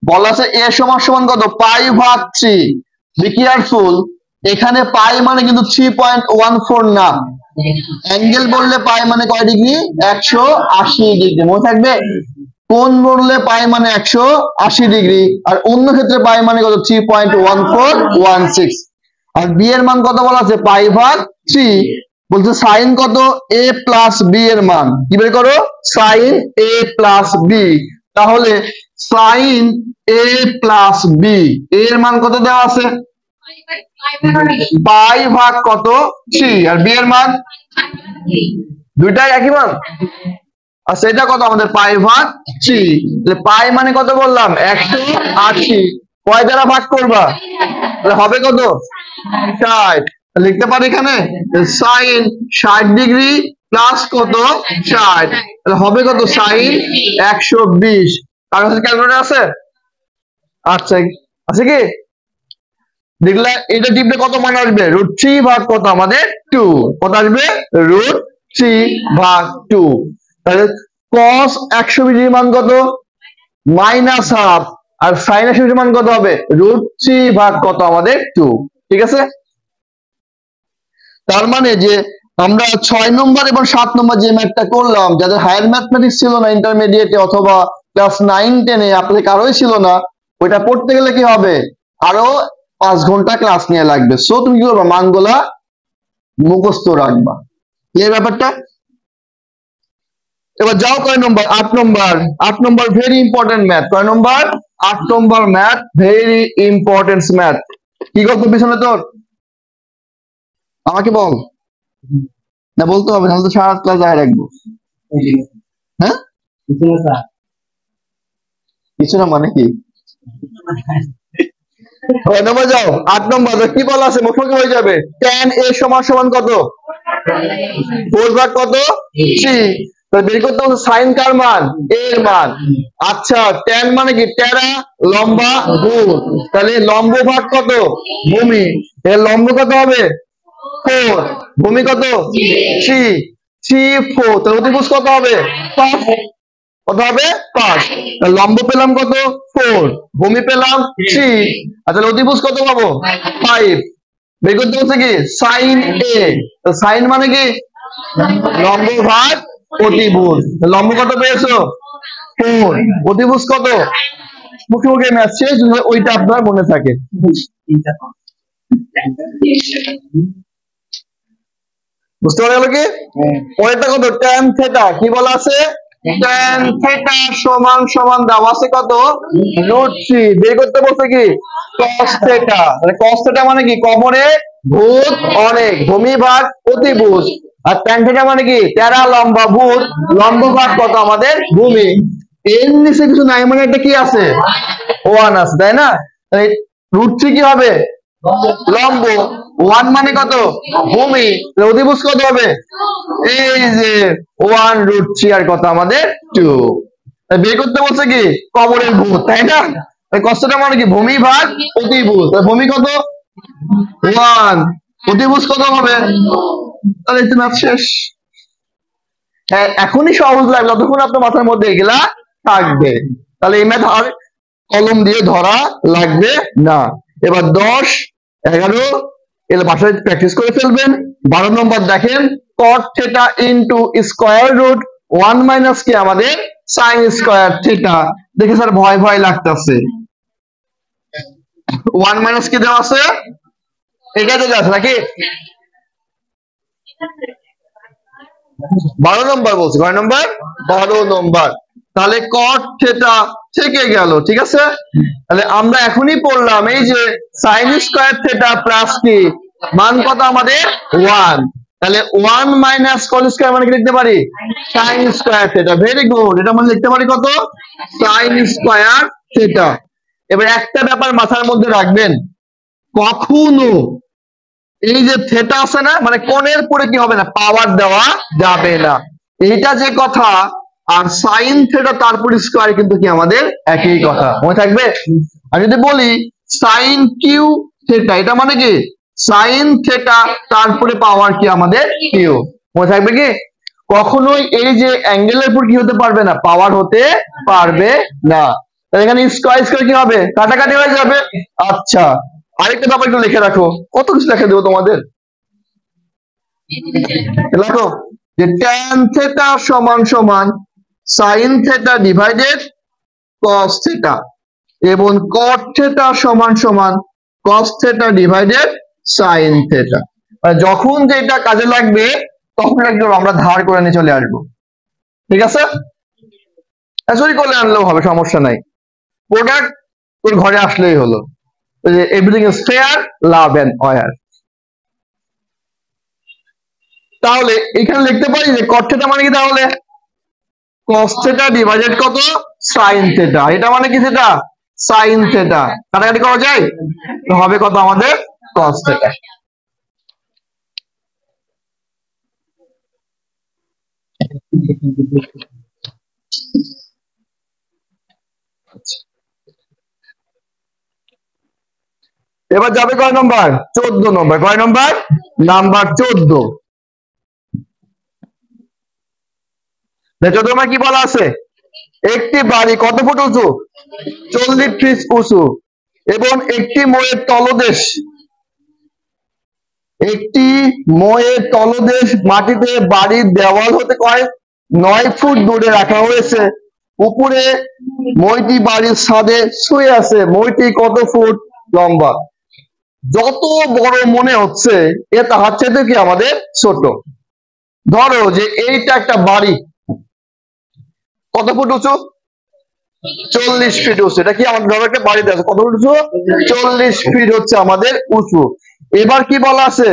বলা আছে a সমান কত? π/3। বি কেয়ারফুল, এখানে পাই মানে কিন্তু 3.14 না, অ্যাঙ্গেল বললে পাই মানে কয় ডিগ্রি? 180 ডিগ্রি। মনে থাকবে কোণ বললে পাই মানে 180 ডিগ্রি, আর অন্য ক্ষেত্রে পাই মানে কত? 3.1416। আর বি এর মান কত বলা আছে? π/3। বলছে সাইন কত? a প্লাস বি এর মান কি বের করো? Sine a plus B. তাহলে সাইন a প্লাস বি এর মান কত দেওয়া আছে? π/কত? 3। আর বি এর মান? দুইটাই একই মান। আর সেটা কত আমাদের? π/3। পাই মানে কত বললাম? 180। কয় দ্বারা ভাগ করবা? তাহলে হবে কত? 60। লিখতে পারি এখানে সাইন 60 ডিগ্রি প্লাস কত? 60। তাহলে হবে কত? সাইন 120। কার কাছে ক্যালকুলেটর আছে? আচ্ছা আছে কি? দেখলে এটা টিপলে কত মান আসবে? √3 ভাগ কত আমাদের? 2। কত আসবে? √3/2। তাহলে cos 120 মান কত? -1/2। আর sin 120 মান কত হবে? √3 ভাগ কত আমাদের? 2। ঠিক আছে? তার মানে যে আমরা 6 নম্বর এবং 7 নম্বর যে ম্যাথটা করলাম, যাদের হায়ার ম্যাথমেটিক্স ছিল না ইন্টারমিডিয়েটে অথবা ক্লাস 9-10 এ, আপনাদের কারোই ছিল না, ওইটা পড়তে গেলে কি হবে? আরো 5 ঘন্টা ক্লাস নিয়ে লাগবে। সো তুমি কি করবা? মানগুলা মুখস্থ রাখবা। এই ব্যাপারটা। এবার যাও কয় নম্বর? 8 নম্বর। 8 নম্বর ভেরি ইম্পর্টেন্ট ম্যাথ। কয় নম্বর? 8 নম্বর ম্যাথ, ভেরি ইম্পর্টেন্ট ম্যাথ। কি গল্প পিছনে তোর? আমাকে বল। না বলতে হবে না, তো সারা ক্লাস দাঁড়িয়ে রাখবো। হ্যাঁ কিছু না মানে কি? নম্বর যাও। 8 নম্বর কি বলা আছে? মুখোমুখি হয়ে যাবে। tan a সমান কত? 4/কত? 3। বের করতে হবে সাইন কার মান? a এর মান। আচ্ছা tan মানে কি? টেরা, লম্বা, গুণ। তাহলে লম্ব ভাগ কত? ভূমি। এর লম্ব কত হবে? 4। ভূমি কত? 3। 3 4। তাহলে অতিভুজ কত হবে? 5। কত হবে? 5। লম্ব পেলাম কত? 4। ভূমি পেলাম 3। আর তাহলে অতিভুজ কত পাবো? 5। বের করতে হচ্ছে কি? Sign a। সাইন মানে কি? লম্ব ভাগ অতিভুজ। লম্ব কত পেয়েছো? 4। অতিভুজ কত? মুখে মুখে ম্যাথ শেষ, ওইটা আপনার মনে থাকে। বুঝতে পারা গেল কি? পরেরটা কত? tan theta. কি বলা আছে? tan থিটা সমান দেওয়া আছে কত? √3। বের করতে বলছে কি? cos theta. তাহলে cos থিটা মানে কি? কমনে ভূত অনেক, ভূমি ভাগ অতিভুজ, আর ট্যান থিটা মানে কি তেরা লম্বা ভূত, লম্ব ভাগ কত আমাদের ভূমি। এর নিচে কিছু নাই মানে এটা কি আছে, ওয়ান আছে, তাই না? √3 কি হবে, লম্ব, ওয়ান মানে কত ভূমি, অতিভুজ কত হবে, এই যে 1√3 আর কত আমাদের 2। বের করতে বলছে কি কবরের ভূত, তাই না? কষ্টটা মানে কি ভূমি ভাগ অতিভুজ, ভূমি কত 1, অতিভুজ কত হবে, তাহলে এটা ম্যাথ শেষ। হ্যাঁ এখনই সহজ লাগলো, যতক্ষণ আপনার মাথার মধ্যে এগুলা থাকবে তাহলে এই ম্যাথ আর কলম দিয়ে ধরা লাগবে না। এবার 10, 11 এগুলো বাসায় প্র্যাকটিস করে ফেলবেন। 12 নম্বর দেখেন, cot theta into square root 1 minus কি আমাদের sin স্কয়ার থিটা। দেখে স্যার ভয় ভয় লাগতেছে, 1 মাইনাস কি দেওয়া আছে, এটা তো আছে নাকি? 12 নম্বর বলছি, কয় নম্বর, 12 নম্বর। তাহলে cot থিটা থেকে গেল, ঠিক আছে? তাহলে আমরা এখনই পড়লাম এই যে sin স্কয়ার থিটা প্লাস কি মান কত আমাদের 1, তাহলে 1 মাইনাস cos স্কয়ার মানে কি লিখতে পারি, sin square theta. Very good, এটা মানে লিখতে পারি কত, sin স্কয়ার থিটা। এবার একটা ব্যাপার মাথার মধ্যে রাখবেন, কখনো এই যে থিটা আছে না, মানে কোণের পরে কি হবে না, পাওয়ার দেওয়া যাবে না, এইটা যে কথা। আর সাইন থিটা তারপর স্কয়ার কিন্তু কি আমাদের একই কথা, মনে থাকবে? আর যদি বলি সাইন কিউ থিটা, এটা মানে কি সাইন থিটা তারপরে পাওয়ার কি আমাদের কিউ, মনে থাকবে কি? কখনোই এই যে অ্যাঙ্গেলের উপর কি হতে পারবে না, পাওয়ার হতে পারবে না। তাহলে এখানে স্কয়ার স্কয়ার কি হবে, কাটাকাটি হয়ে যাবে। আচ্ছা আরেকটা ব্যাপার একটু লিখে রাখো, কত কিছু লিখে দেবো তোমাদের, দেখো যে tan থিটা সমান সমান sin theta divided cos theta, এবং cot থিটা সমান সমান cos theta divided sin theta. যখন যেটা কাজে লাগবে তখন একদম আমরা ধার করে নিয়ে চলে আসবো, ঠিক আছে? চুরি করলে আনলেও হবে, সমস্যা নাই, প্রোডাক্ট তোর ঘরে আসলেই হলো। Everything is fair, love and war. তাহলে এখানে লিখতে পারি যে cot থিটা মানে কি, তাহলে cos থিটা ডিভাইডেড কত sin থিটা, এটা মানে কি সেটা sin থিটা, কাটাকাটি করা যায়, হবে কত আমাদের cos থিটা। এবার যাবে কয় নম্বর, 14 নম্বর। কয় নম্বর, নাম্বার 14। তোমার কি বলা আছে, একটি বাড়ি কত ফুট উঁচু, 40 ফিট উঁচু, এবং একটি ময়ের তলদেশ, একটি ময়ের তলদেশ মাটিতে বাড়ির দেওয়াল হতে কয় 9 ফুট দূরে রাখা হয়েছে। উপরে মইটি বাড়ির ছাদে শুয়ে আছে, মইটি কত ফুট লম্বা। যত বড় মনে হচ্ছে এ তাহার চাইতে কি আমাদের ছোট। ধরো যে এইটা একটা বাড়ি, কত ফুট উঁচু, 40 ফিট উঁচু। এটা কি আমাদের ধরো একটা বাড়িতে আছে, কত ফুট উঁচু, 40 ফিট হচ্ছে আমাদের উঁচু। এবার কি বলা আছে,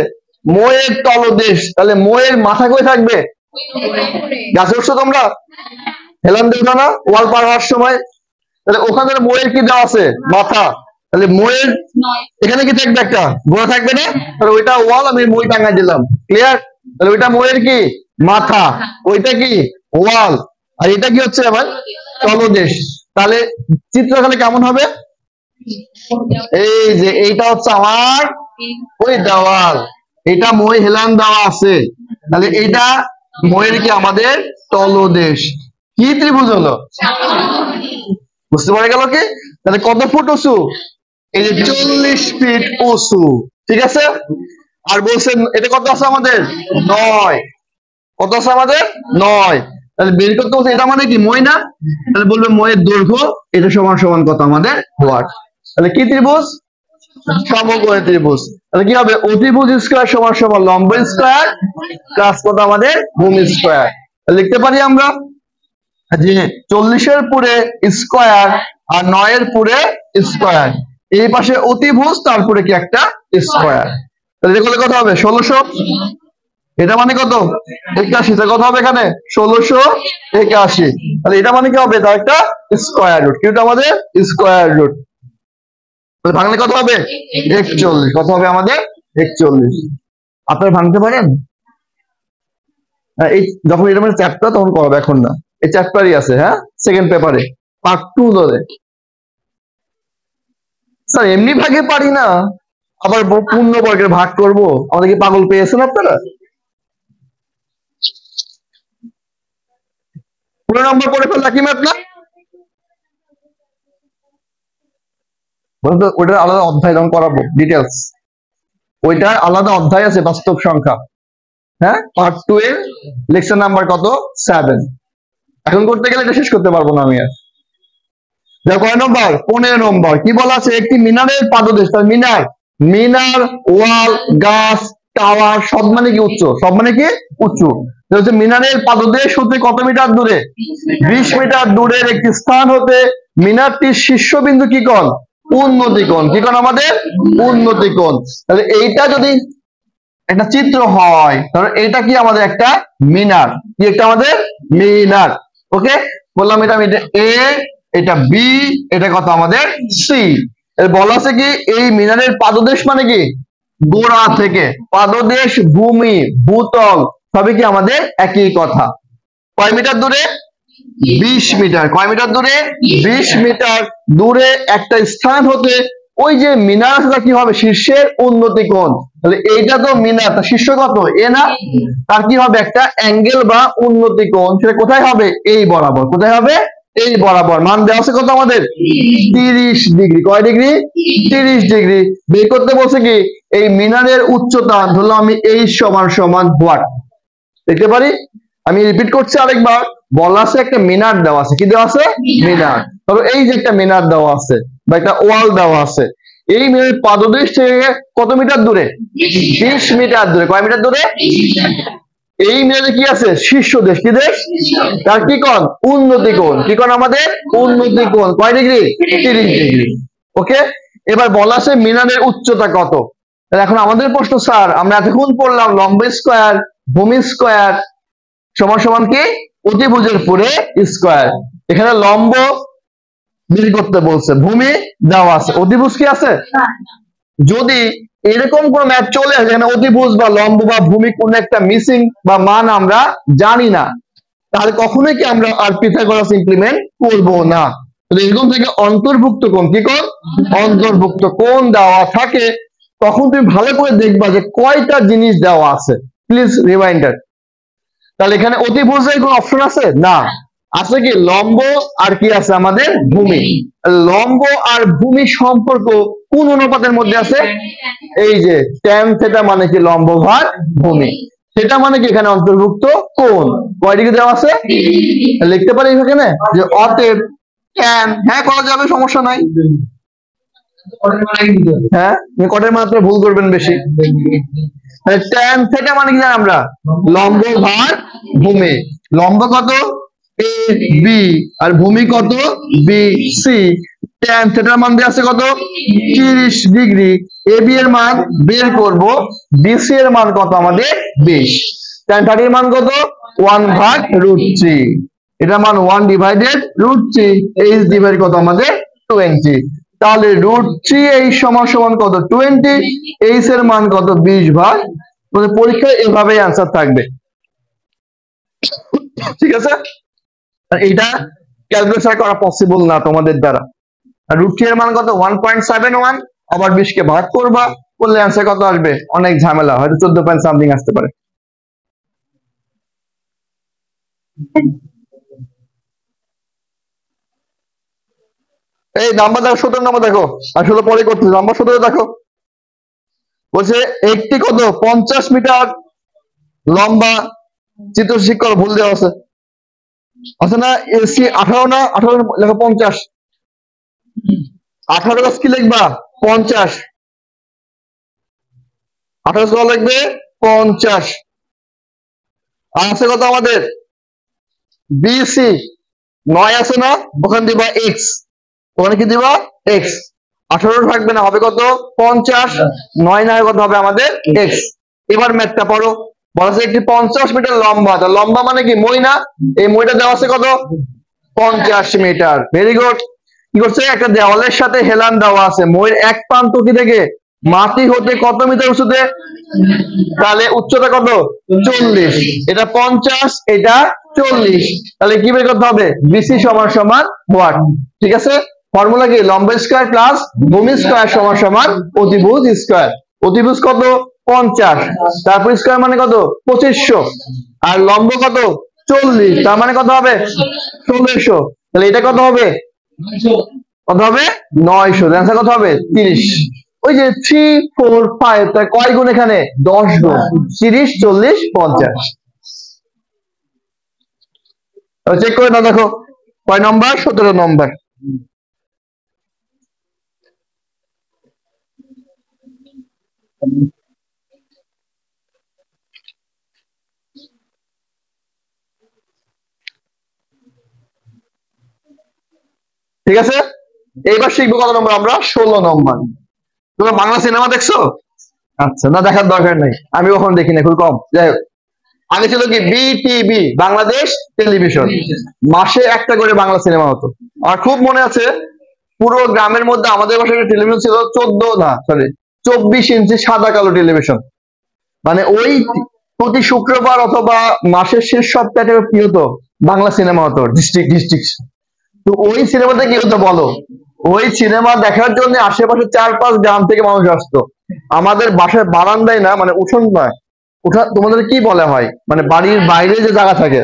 ময়ের তলদেশ, তাহলে ময়ের মাথা কই থাকবে, গাছে উঠছো তোমরা, হেলান দেখো না ওয়াল পার হওয়ার সময়, তাহলে ওখানে ময়ের কি দেওয়া আছে, মাথা, তাহলে ময়ের এখানে কি থাকবে, একটা গোড়া থাকবে না, তাহলে ওইটা ওয়াল, আমি মই টাঙাই দিলাম, ক্লিয়ার? তাহলে ওইটা ময়ের কি মাথা, ওইটা কি ওয়াল, আর এটা কি হচ্ছে আমার তলদেশ। তাহলে চিত্র এখানে কেমন হবে, এই যে এইটা হচ্ছে আমার ওই দেওয়াল, এটা মই হেলান দেওয়া আছে, তাহলে এইটা ময়ের কি আমাদের তলদেশ। কি ত্রিভুজ হলো, বুঝতে পারা গেল কি? তাহলে কত ফুট উঁচু, এই যে 40 ফিট উঁচু, ঠিক আছে? আর বলছেন এটা কত আছে আমাদের 9, কত আছে আমাদের 9। তাহলে বের করতে বলছে এটা মানে কি মই না, তাহলে বলবে ময়ের দৈর্ঘ্য এটা সমান সমান কত আমাদের ওয়াট। তাহলে কি ত্রিভুজ, সমকোণী ত্রিভুজ। তাহলে কি হবে, অতিভুজ স্কয়ার সমান সমান লম্ব স্কয়ার প্লাস কত আমাদের ভূমি স্কয়ার। লিখতে পারি আমরা যে 40-এর পুরে স্কয়ার আর 9-এর পুরে স্কয়ার, এই পাশে অতিভুজ তারপরে কি একটা স্কয়ার। তাহলে এটা কত হবে 1600, এটা মানে কত 81, তাহলে কত হবে এখানে 1681। তাহলে এটা মানে কি হবে তার একটা স্কয়ার রুট, কিন্তু আমাদের স্কয়ার রুট, তাহলে ভাঙলে কত হবে 41, কত হবে আমাদের 41। আপনারা ভাঙতে পারেন? এই যখন এটা মানে চ্যাপ্টার তখন করবে, এখন না, এই চ্যাপ্টারই আছে, হ্যাঁ সেকেন্ড পেপারে পার্ট 2 ধরে। স্যার এমনি ভাগে পারি না, আবার পূর্ণ বর্গের ভাগ করব, আমাদের কি পাগল পেয়েছেন আপনারা? পুরো নম্বর করে ফেললা কি ম্যাথ না? বলুন তো, ওইটার আলাদা অধ্যায় যখন করাবো ডিটেলস, ওইটার আলাদা অধ্যায় আছে বাস্তব সংখ্যা, হ্যাঁ পার্ট 2 এর লেকচার নাম্বার কত 7। এখন করতে গেলে এটা শেষ করতে পারবো না আমি আর। কয় নম্বর 15 নম্বর কি বলা আছে, একটি মিনারের পাদদেশ, তার মিনার, মিনার ওয়াল গাছ টাওয়ার সব মানে কি উচ্চ, সব মানে কি উচ্চ। হচ্ছে মিনারের পাদদেশ হতে কত মিটার দূরে, 20 মিটার দূরের একটি স্থান হতে মিনারটির শীর্ষবিন্দু কি কোণ, উন্নতি কোণ, কি কোণ আমাদের উন্নতি কোণ। তাহলে এইটা যদি একটা চিত্র হয় তাহলে এটা কি আমাদের একটা মিনার, কি একটা আমাদের মিনার। ওকে বললাম এটা এ, এটা বি, এটা কত আমাদের সি। এর বলা আছে কি এই মিনারের পাদদেশ মানে কি গোড়া থেকে, পাদদেশ ভূমি ভূতল সবই কি আমাদের একই কথা। কয় মিটার দূরে 20 মিটার, কয় মিটার দূরে 20 মিটার দূরে একটা স্থান হতে ওই যে মিনার আছে কি হবে শীর্ষের উন্নতি কোণ। তাহলে এইটা তো মিনার, তার শীর্ষ কত এ না, তার কি হবে একটা অ্যাঙ্গেল বা উন্নতি কোণ, সেটা কোথায় হবে এই বরাবর, কোথায় হবে এই বরাবর। মান দেওয়া আছে কত আমাদের 30 ডিগ্রি, কয় ডিগ্রি 30 ডিগ্রি। বের করতে বলছে কি এই মিনারের উচ্চতা, ধরলাম আমি এই সমান সমান হোয়াট, দেখতে পারি আমি রিপিট করছি আরেকবার, বলা আছে একটা মিনার দেওয়া আছে, কি দেওয়া আছে মিনার। ধরো এই যে একটা মিনার দেওয়া আছে বা একটা ওয়াল দেওয়া আছে, এই মিনারের পাদদেশ থেকে কত মিটার দূরে 20 মিটার দূরে, কয় মিটার দূরে, এই মিনারে কি আছে শীর্ষ দেশ, কি দেশ তার কি কোণ উন্নতি কোণ, কি কোণ আমাদের উন্নতি কোণ, কয় ডিগ্রি 30 ডিগ্রি। ওকে এবার বলা আছে মিনারের উচ্চতা কত। এখন আমাদের প্রশ্ন স্যার আমরা এতক্ষণ পড়লাম লম্ব স্কয়ার ভূমি স্কয়ার সমান সমান কি অতিভুজের পরে স্কয়ার, এখানে লম্ব বের করতে বলছে, ভূমি দেওয়া আছে, অতিভুজ কি আছে। যদি এরকম কোন ম্যাথ চলে আসে যেখানে অতিভুজ বা লম্ব বা ভূমি কোন একটা মিসিং বা মান আমরা জানি না, তাহলে কখনোই কি আমরা আর পিথাগোরাস ইমপ্লিমেন্ট করব না। এরকম থেকে অন্তর্ভুক্ত কোণ, কি কোণ অন্তর্ভুক্ত কোণ দেওয়া থাকে তখন তুমি ভালো করে দেখবা যে কয়টা জিনিস দেওয়া আছে, প্লিজ রিমাইন্ডার। তাহলে এখানে অতিভুজের কোন অপশন আছে না, আছে কি লম্ব আর কি আছে আমাদের ভূমি। লম্ব আর ভূমি সম্পর্ক কোন অনুপাতের মধ্যে আছে, এই যে tan থিটা মানে কি লম্ব ভাগ ভূমি, সেটা মানে কি এখানে অন্তর্ভুক্ত কোণ, কয় ডিগ্রি দেওয়া আছে লিখতে পারি এখানে যে অতএব tan, হ্যাঁ করা যাবে সমস্যা নাই, হ্যাঁ কটের মাত্রা ভুল করবেন বেশি। tan থিটা মানে কি জানি আমরা লম্ব ভাগ ভূমি, লম্ব কত এ বি আর ভূমি কত বি সি, tan থিটার মান দেওয়া আছে কত 30 ডিগ্রি, এ বি এর মান বের করব, বিসি এর মান কত আমাদের 20, tan 30 এর মান কত 1 ভাগ √3, এটা মান 1 ডিভাইডেড √3, এইচ ডিভাইড কত আমাদের 20, তাহলে √3 এই সমান সমান কত 20, এইচ এর মান কত 20 ভাগ, পরীক্ষায় এভাবেই आंसर থাকবে, ঠিক আছে। এটা ক্যালকুলেশন করা পসিবল না তোমাদের দ্বারা। আর √3 এর মান কত 1.71, আবার 20 কে ভাগ করবা করলে आंसर কত আসবে, অনেক ঝামেলা, হয়তো 14 পয়েন্ট সামথিং আসতে পারে। এই নাম্বার দেখো 17 নাম্বার দেখো, আসলে পরে করতে নাম্বার 17 দেখো, বলছে একটি কত 50 মিটার লম্বা চিত্র শিক্ষক ভুল দেওয়া আছে, আছে না এসি 18 না 18 লেখো 50, 18 গাছ কি লিখবা 50, 18 গাছ লিখবে 50, আর আছে কত আমাদের বিসি 9 আছে না, ওখানে দিবা x, ওখানে কি দিবা x, 18 থাকবে না, হবে কত 50, 9 9 কত হবে আমাদের x। এবার ম্যাথটা পড়ো, বলা আছে একটি 50 মিটার লম্বা, তো লম্বা মানে কি মই না, এই মইটা দেওয়া আছে কত 50 মিটার। Very good. কি করছে, একটা দেওয়ালের সাথে হেলান দেওয়া আছে, মইয়ের এক প্রান্ত কি থেকে মাটি হতে কত মিটার উঁচুতে, তাহলে উচ্চতা কত 40, এটা 50 এটা 40, তাহলে কি বের করতে হবে বিসি সমান সমান হোয়াট। ঠিক আছে, ফর্মুলা কি লম্ব স্কয়ার প্লাস ভূমি স্কয়ার সমান সমান অতিভুজ স্কয়ার। অতিভুজ কত 50, তারপর স্কয়ার মানে কত 2500, আর লম্ব কত 40, তার মানে কত হবে 1600, তাহলে এটা কত হবে 900, অ্যান্সার কত হবে 30। ওই যে 3 4 5, তার কয় গুণ এখানে 10 গুণ, 30 40 50। চেক করে না, দেখো কয় নম্বর 17 নম্বর। ঠিক আছে, এইবার শিখবো কত নম্বর আমরা 16 নম্বর। তোমরা বাংলা সিনেমা দেখছো? আচ্ছা, না দেখার দরকার নাই, আমি কখন দেখি না, খুব কম। যাই হোক, আগে ছিল কি বিটিভি, বাংলাদেশ টেলিভিশন, মাসে একটা করে বাংলা সিনেমা হতো। আর খুব মনে আছে, পুরো গ্রামের মধ্যে আমাদের বাসায় একটা টেলিভিশন ছিল 24 ইঞ্চি সাদা কালো টেলিভিশন। মানে ওই প্রতি শুক্রবার অথবা মাসের শেষ সপ্তাহে কি হতো বাংলা সিনেমা হতো, ডিস্ট্রিক্ট। তো ওই সিনেমাতে কি হতো বলো, ওই সিনেমা দেখার জন্য আশেপাশে 4-5 গ্রাম থেকে মানুষ আসতো। আমাদের বাসার বারান্দায় না, মানে উঠোন নয়, উঠা তোমাদের কি বলা হয়, মানে বাড়ির বাইরে যে জায়গা থাকে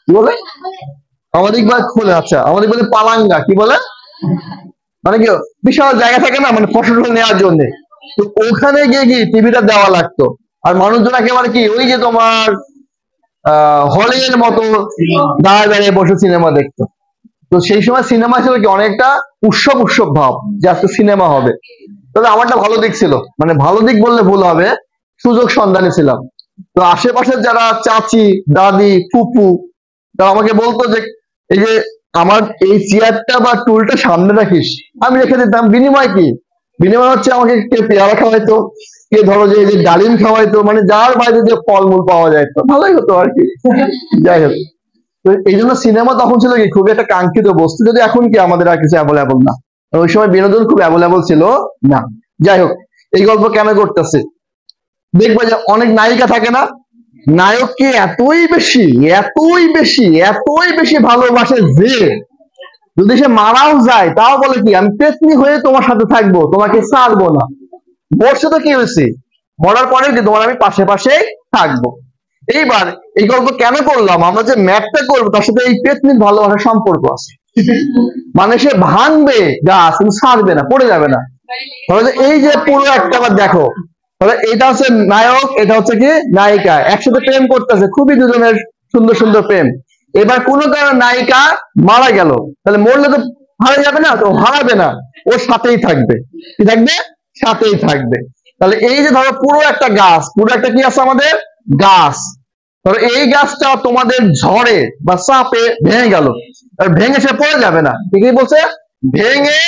কি বলে, আমাদের খোলে, আচ্ছা আমাদের বলে পালাঙ্গা, কি বলে, মানে কি বিশাল জায়গা থাকে না, মানে ফসল নেওয়ার জন্য। তো ওখানে গিয়ে কি টিভিটা দেওয়া লাগতো, আর মানুষজন একেবারে কি ওই যে তোমার হলের মতো দাঁড়িয়ে দাঁড়িয়ে বসে সিনেমা দেখতো। তো সেই সময় সিনেমা ছিল কি অনেকটা উৎসব ভাব, যে আজকে সিনেমা হবে। তবে আমারটা ভালো দিক ছিল, মানে ভালো দিক বললে ভুল হবে, সুযোগ সন্ধানী ছিলাম। তো আশেপাশের যারা চাচি দাদি ফুপু, তারা আমাকে বলতো যে এই যে আমার এই চেয়ারটা বা টুলটা সামনে রাখিস, আমি রেখে দিতাম। বিনিময় কি, বিনিময় হচ্ছে আমাকে কে পেয়ারা খাওয়াইতো, কে ধরো যে এই যে ডালিম খাওয়াইতো, মানে যার বাইরে যে ফলমূল পাওয়া যায়, তো ভালোই হতো আর কি। যাই হোক, তো এই জন্য সিনেমা তখন ছিল কি খুবই একটা কাঙ্ক্ষিত বস্তু, যদি এখন কি আমাদের আর কিছু অ্যাভেলেবল না, ওই সময় বিনোদন খুব অ্যাভেলেবল ছিল না। যাই হোক, এই গল্প কেন করতেছে, দেখবে যে অনেক নায়িকা থাকে না, নায়ককে এতই বেশি ভালোবাসে যে যদি সে মারাও যায় তাও বলে কি আমি পেতনি হয়ে তোমার সাথে থাকবো, তোমাকে ছাড়বো না। ওর সাথে কি হয়েছে, মরার পরে যে তোমার আমি পাশে থাকবো। এইবার এই গল্প কেন করলাম, আমরা যে ম্যাথটা করবো তার সাথে এই পেতনির ভালোবাসার সম্পর্ক আছে। মানে সে ভাঙবে গাছ কিন্তু ছাড়বে না, পড়ে যাবে না। তাহলে এই যে পুরো একটা বার দেখো, তাহলে এটা হচ্ছে নায়ক, এটা হচ্ছে কি নায়িকা, একসাথে প্রেম করতেছে, খুবই দুজনের সুন্দর প্রেম। এবার কোন কারণে নায়িকা মারা গেল, তাহলে মরলে তো হারা যাবে না, তো হারাবে না, ওর সাথেই থাকবে। কি থাকবে, সাথেই থাকবে। তাহলে এই যে ধরো পুরো একটা গাছ, পুরো একটা কি আছে আমাদের গাছ, ধরো এই গাছটা তোমাদের ঝড়ে বা চাপে ভেঙে গেল, আর ভেঙে সে পড়ে যাবে না, ঠিকই বলছে, ভেঙে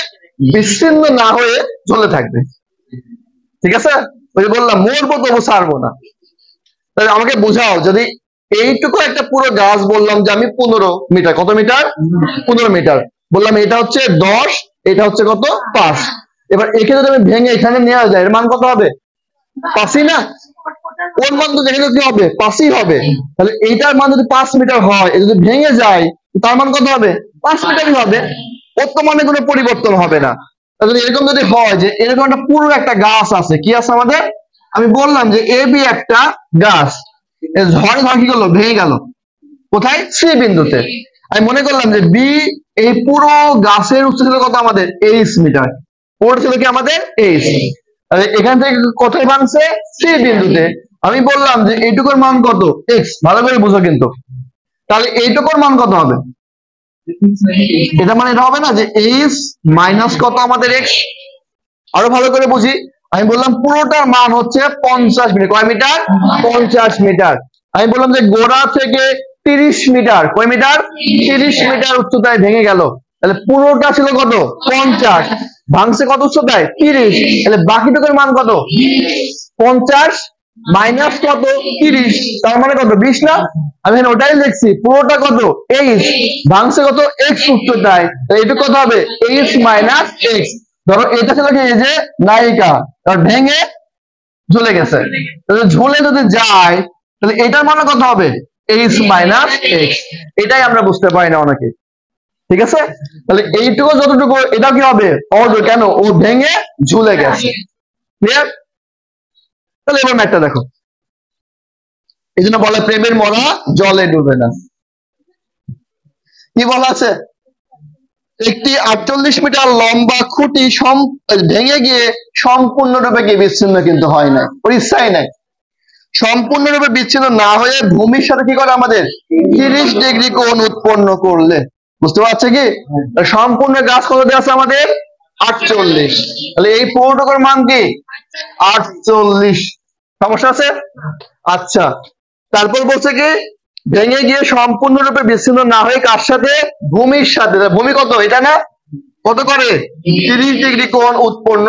বিচ্ছিন্ন না হয়ে চলে থাকবে। ঠিক আছে, ওই যে বললাম মরবো তবু ছাড়বো না। তাহলে আমাকে বোঝাও, যদি এইটুকু একটা পুরো গাছ বললাম যে আমি 15 মিটার, কত মিটার 15 মিটার বললাম, এটা হচ্ছে 10, এটা হচ্ছে কত 5, এবার একে যদি আমি ভেঙে এখানে নেওয়া যায়, এর মান কত হবে 5ই না, ওর মান তো দেখে কি হবে 5ই হবে। তাহলে এইটার মান যদি 5 মিটার হয়, এটা যদি ভেঙে যায় তার মান কত হবে 5 মিটারই হবে, ওর তো মানে কোনো পরিবর্তন হবে না। তাহলে এরকম যদি হয় যে এরকম একটা পুরো একটা গাছ আছে, কি আছে আমাদের, আমি বললাম যে এ বি একটা গাছ, ঝড়ে ধর কি করলো ভেঙে গেল, কোথায় সি বিন্দুতে। আমি মনে করলাম যে বি, এই পুরো গাছের উচ্চতা ছিল কত আমাদের 8 মিটার, ওর ছিল কি আমাদের 8, তাহলে এখান থেকে কোথায় ভাঙছে সি বিন্দুতে। আমি বললাম যে এইটুকুর মান কত এক্স, ভালো করে বুঝো কিন্তু। তাহলে এইটুকুর মান কত হবে, এটা মানে এটা হবে না যে এইচ মাইনাস কত আমাদের এক্স। আরো ভালো করে বুঝি, আমি বললাম পুরোটার মান হচ্ছে 50 মিটার, কয় মিটার 50 মিটার। আমি বললাম যে গোড়া থেকে 30 মিটার, কয় মিটার 30 মিটার উচ্চতায় ভেঙে গেল, তাহলে পুরোটা ছিল কত 50, ভাঙছে কত উচ্চতায় 30, তাহলে বাকিটুকুর মান কত 50 মাইনাস কত 30, তার মানে কত 20 না? আমি এখানে ওটাই লিখছি, পুরোটা কত h, ভাঙছে কত x উচ্চতায়, তাহলে এটা কত হবে h মাইনাস x। ধরো এটা ছিল কি, এই যে নায়িকা, আর ভেঙে ঝুলে গেছে, তাহলে ঝুলে যদি যায় তাহলে এটার মান কত হবে h মাইনাস x। এটাই আমরা বুঝতে পারি না অনেকে, ঠিক আছে? তাহলে এইটুকু যতটুকু এটা কি হবে অর্ধ, কেন ও ভেঙে ঝুলে গেছে। ক্লিয়ার? তাহলে এবার ম্যাথটা দেখো, এই জন্য বলে প্রেমের মরা জলে ডুবে না। কি বলা আছে, একটি 48 মিটার লম্বা খুঁটি ভেঙে গিয়ে সম্পূর্ণরূপে কি বিচ্ছিন্ন কিন্তু হয় না, ওর ইচ্ছাই নাই। সম্পূর্ণরূপে বিচ্ছিন্ন না হয়ে ভূমির সাথে কি করে আমাদের 30 ডিগ্রি কোণ উৎপন্ন করলে, বুঝতে পারছে কি? সম্পূর্ণ গাছ কত দেওয়া আছে আমাদের 48, তাহলে এই পুরোটুকুর মান কি 48। সমস্যা আছে? আচ্ছা, তারপর বলছে কি ভেঙে গিয়ে সম্পূর্ণরূপে বিচ্ছিন্ন না হয়ে কার সাথে, ভূমির সাথে। ভূমি কত এটা না, কত করে 30 ডিগ্রি কোণ উৎপন্ন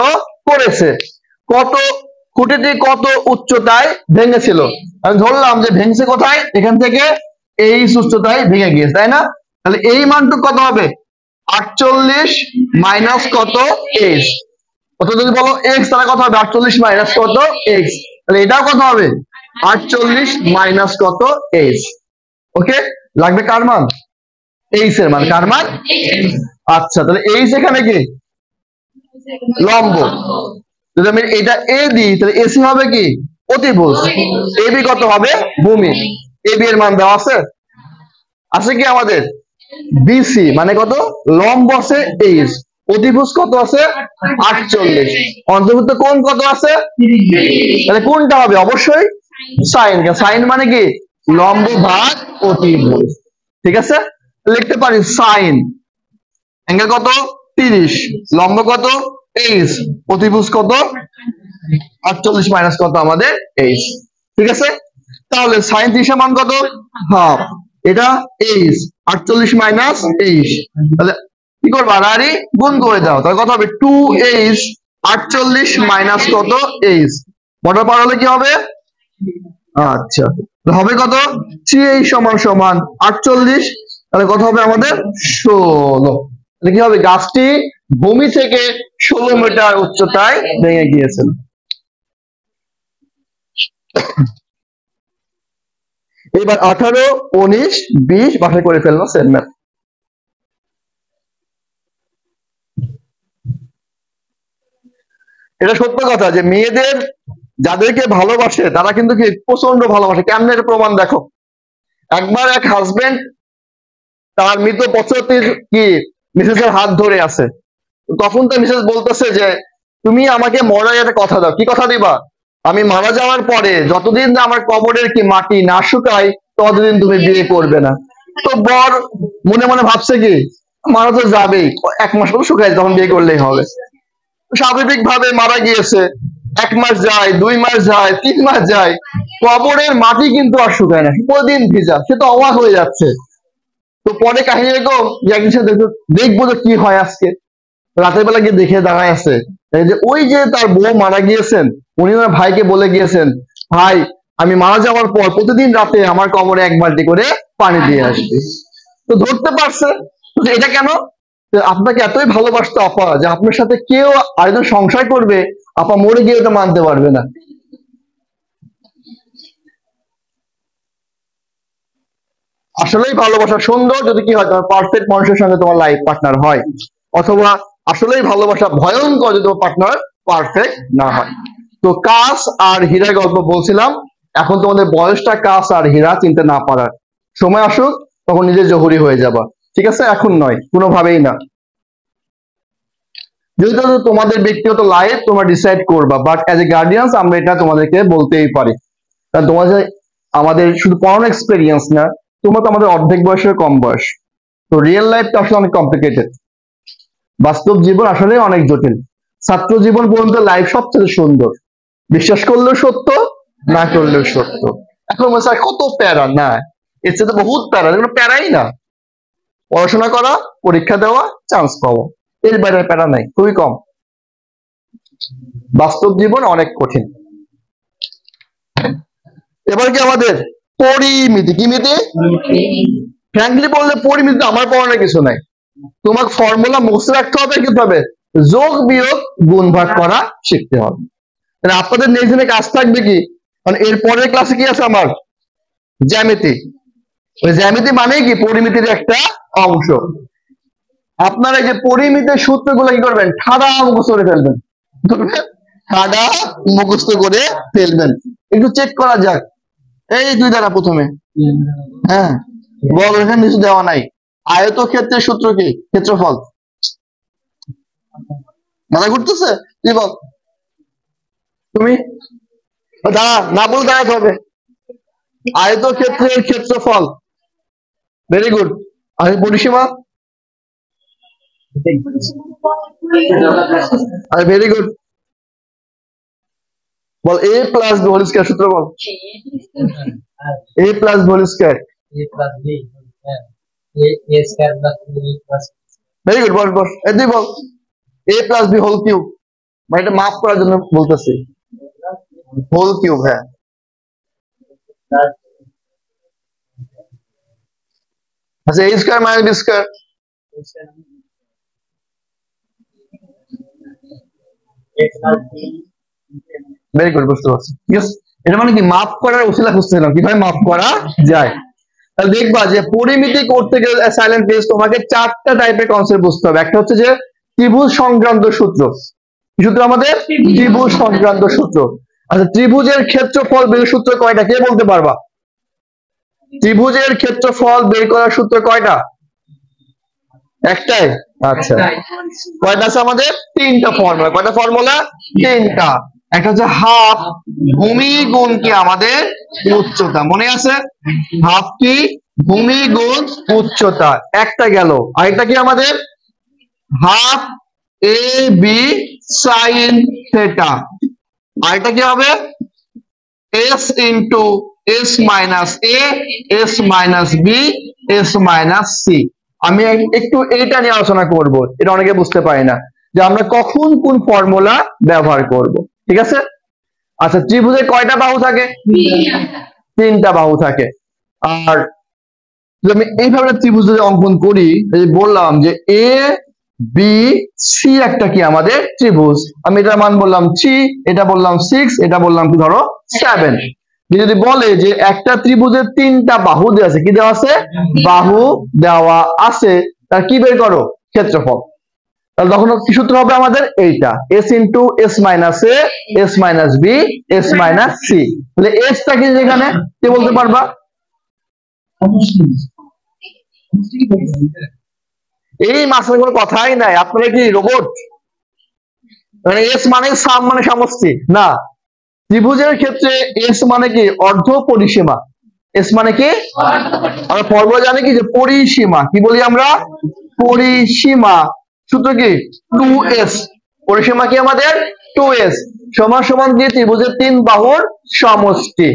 করেছে। কত খুঁটিটি কত উচ্চতায় ভেঙেছিল, আমি ধরলাম যে ভেঙছে কোথায়, এখান থেকে এই উচ্চতায় ভেঙে গিয়েছে, তাই না? তাহলে এই মানটুকু কত হবে 48 মাইনাস কত h, কত যদি বলো x, তাহলে কত হবে 48 মাইনাস কত x, তাহলে এটাও কত হবে 48 মাইনাস কত h। ওকে, লাগবে কার মান, h এর মান, কার মান? আচ্ছা, তাহলে h এখানে কি লম্ব, যদি আমি এটা a দিই তাহলে ac হবে কি অতিভুজ, ab কত হবে ভূমি, ab এর মান দেওয়া আছে, আছে কি আমাদের bc মানে কত লম্ব আছে h, অতিভুজ কত আছে 48, অন্তর্ভুক্ত কোণ কত আছে 30, তাহলে কোনটা হবে অবশ্যই সাইন, সাইন মানে কি লম্ব ভাগ অতিভুজ, ঠিক আছে? লিখতে পারি সাইন অ্যাঙ্গেল কত 30, লম্ব কত h, অতিভুজ কত 48 মাইনাস কত আমাদের h, ঠিক আছে? তাহলে সাইন 30 এর মান কত হাফ, এটা h 48 মাইনাস h, তাহলে কি করবা আড়াআড়ি গুণ করে দাও, তাহলে কত হবে 2h 48 মাইনাস কত h, মোটা পার হলে কি হবে, আচ্ছা হবে কত 3h সমান সমান 48, তাহলে কত হবে আমাদের 16, তাহলে কি হবে গাছটি ভূমি থেকে 16 মিটার উচ্চতায় ভেঙে গিয়েছিল। এবার 18, 19, 20 বাছাই করে ফেলবো সেম ম্যাথ। এটা সত্য কথা যে মেয়েদের যাদেরকে ভালোবাসে তারা কিন্তু কি প্রচন্ড ভালোবাসে, কেমন এর প্রমাণ দেখো। একবার এক হাজবেন্ড তার মৃত পছন্দের কি মিসেসের হাত ধরে আছে, তখন তো মিসেস বলতেছে যে তুমি আমাকে মরার একটা কথা দাও, কি কথা দিবা, আমি মারা যাওয়ার পরে যতদিন না আমার কবরের কি মাটি না শুকায় ততদিন তুমি বিয়ে করবে না। তো বর মনে মনে ভাবছে কি মারা তো যাবেই, 1 মাস পর শুকায় তখন বিয়ে করলেই হবে। স্বাভাবিক ভাবে মারা গিয়েছে, 1 মাস যায়, 2 মাস যায়, 3 মাস যায়, কবরের মাটি কিন্তু আর শুকায় না, প্রতিদিন ভিজা, সে তো অবাক হয়ে যাচ্ছে। তো পরে কাহিনী এরকম যে একদিন সে দেখবো যে কি হয় আজকে, রাতের বেলা গিয়ে দেখে দাঁড়ায় আছে যে ওই যে তার বউ মারা গিয়েছেন, উনি ওনার ভাইকে বলে গিয়েছেন ভাই আমি মারা যাওয়ার পর প্রতিদিন রাতে আমার কবরে 1 বালতি করে পানি দিয়ে আসবে। তো ধরতে পারছে যে এটা কেন, আপনাকে এতই ভালোবাসতো আপা যে আপনার সাথে কেউ আরেকজন সংসার করবে, আপা মরে গিয়ে ওটা মানতে পারবে না। আসলেই ভালোবাসা সুন্দর যদি কি হয় তোমার পারফেক্ট মানুষের সঙ্গে তোমার লাইফ পার্টনার হয়, অথবা আসলেই ভালোবাসা ভয়ঙ্কর যদি তোমার পার্টনার পারফেক্ট না হয়। তো কাঁচ আর হীরার গল্প বলছিলাম, এখন তোমাদের বয়সটা কাঁচ আর হীরা চিনতে না পারার, সময় আসুক তখন নিজে জহুরি হয়ে যাবা, ঠিক আছে? এখন নয়, কোনোভাবেই না। যেহেতু তোমাদের ব্যক্তিগত লাইফ তোমরা ডিসাইড করবা, বাট অ্যাজ এ গার্ডিয়ান্স আমরা এটা তোমাদেরকে বলতেই পারি, কারণ তোমাদের আমাদের শুধু পড়ানো এক্সপিরিয়েন্স না, তোমরা তো আমাদের অর্ধেক বয়সের কম বয়স, তো রিয়েল লাইফটা আসলে অনেক কমপ্লিকেটেড, বাস্তব জীবন আসলে অনেক জটিল। ছাত্র জীবন পর্যন্ত লাইফ সবচেয়ে সুন্দর, বিশ্বাস করলেও সত্য, না করলেও সত্য। এখন বলছে কত প্যারা, না এর চেয়ে তো বহুত প্যারা, এগুলো প্যারাই না, পড়াশোনা করা, পরীক্ষা দেওয়া, চান্স পাওয়া, এর বাইরে প্যারা নাই, খুবই কম। বাস্তব জীবন অনেক কঠিন। এবার কি আমাদের পরিমিতি, কি মিতি? ফ্র্যাঙ্কলি বললে পরিমিতি আমার পড়ানোর কিছু নাই, তোমাকে ফর্মুলা মুখস্থ রাখতে হবে, কি হবে? যোগ বিয়োগ গুণ ভাগ করা শিখতে হবে। আপনাদের নেক্সট দিনে কাজ থাকবে কি, মানে এর পরের ক্লাসে কি আছে আমার? জ্যামিতি। ওই জ্যামিতি মানে কি পরিমিতির একটা অংশ। আপনারা এই যে পরিমিতির সূত্রগুলো কি করবেন? ঠাডা মুখস্থ করে ফেলবেন, ঠাডা মুখস্থ করে ফেলবেন। একটু চেক করা যাক, এই দুই দ্বারা প্রথমে, হ্যাঁ বল, এখানে কিছু দেওয়া নাই। আয়তক্ষেত্রের সূত্র কি? ক্ষেত্রফল। মাথা ঘুরতেছে? তুই বল, তুমি দাঁড়া, না বলে দাঁড়াতে হবে। আয়তক্ষেত্রের ক্ষেত্রফল, ভেরি গুড। আর পরিসীমা, আর ভেরি গুড। বল A plus B whole square সূত্র বল। A plus B whole square, very good. বল বল, এই তুই বল A plus B whole cube, মানে এটা মাফ করার জন্য বলতেছি, হোল কিউব। হ্যাঁ, আচ্ছা A square minus B square, very good, বুঝতে পারছি। ঠিক আছে, এটা মানে কি মাপ করার ওসিলা খুঁজছিলাম, কিভাবে মাপ করা যায়। তাহলে দেখবা যে পরিমিতি করতে গেলে সাইলেন্ট প্লিজ, তোমাকে চারটা টাইপের কনসেপ্ট বুঝতে হবে। একটা হচ্ছে যে ত্রিভুজ সংক্রান্ত সূত্র, সূত্র আমাদের ত্রিভুজ সংক্রান্ত সূত্র। আচ্ছা ত্রিভুজের ক্ষেত্রফল বের সূত্র কয়টা, কে বলতে পারবা? ত্রিভুজের ক্ষেত্রফল বের করার সূত্র কয়টা? একটাই। আচ্ছা কয়টা আছে আমাদের? তিনটা ফর্মুলা। কয়টা ফর্মুলা? তিনটা। একটা হচ্ছে হাফ ভূমি গুণ কি আমাদের উচ্চতা, মনে আছে? হাফ কি? ভূমি গুণ উচ্চতা, একটা গেল। আরেকটা কি আমাদের? Half A B sine theta, আরেকটা কি হবে? S into S minus A, S minus B, S minus C. আমি একটু এইটা নিয়ে আলোচনা করব, এটা অনেকে বুঝতে পারে না যে আমরা কখন কোন ফর্মুলা ব্যবহার করব। ঠিক আছে? আচ্ছা ত্রিভুজে কয়টা বাহু থাকে? তিনটা বাহু থাকে। আর আমি এইভাবে ত্রিভুজ যদি অঙ্কন করি, বললাম যে এ বি সি একটা কি আমাদের ত্রিভুজ, আমি এটার মান বললাম 3, এটা বললাম 6, এটা বললাম কি ধরো 7। যদি বলে যে একটা ত্রিভুজের তিনটা বাহু দেওয়া আছে, কি দেওয়া আছে? বাহু দেওয়া আছে, তার কি বের করো? ক্ষেত্রফল। তাহলে তখন কি সূত্র হবে আমাদের? এইটা, S into S minus A, S minus B, S minus C. তাহলে এসটা কি যেখানে, কে বলতে পারবা? এই মাসের কোনো কথাই নাই, আপনারা কি রোবট? মানে এস মানে সাম মানে সমষ্টি না, ত্রিভুজের ক্ষেত্রে এস মানে কি? অর্ধ পরিসীমা। এস মানে কি? আমরা ফর্মুলা জানি কি যে পরিসীমা, কি বলি আমরা? পরিসীমা। সূত্র কি? 2s। পরিসীমা কি আমাদের? 2s সমান সমান দিয়ে ত্রিভুজের তিন বাহুর সমষ্টি।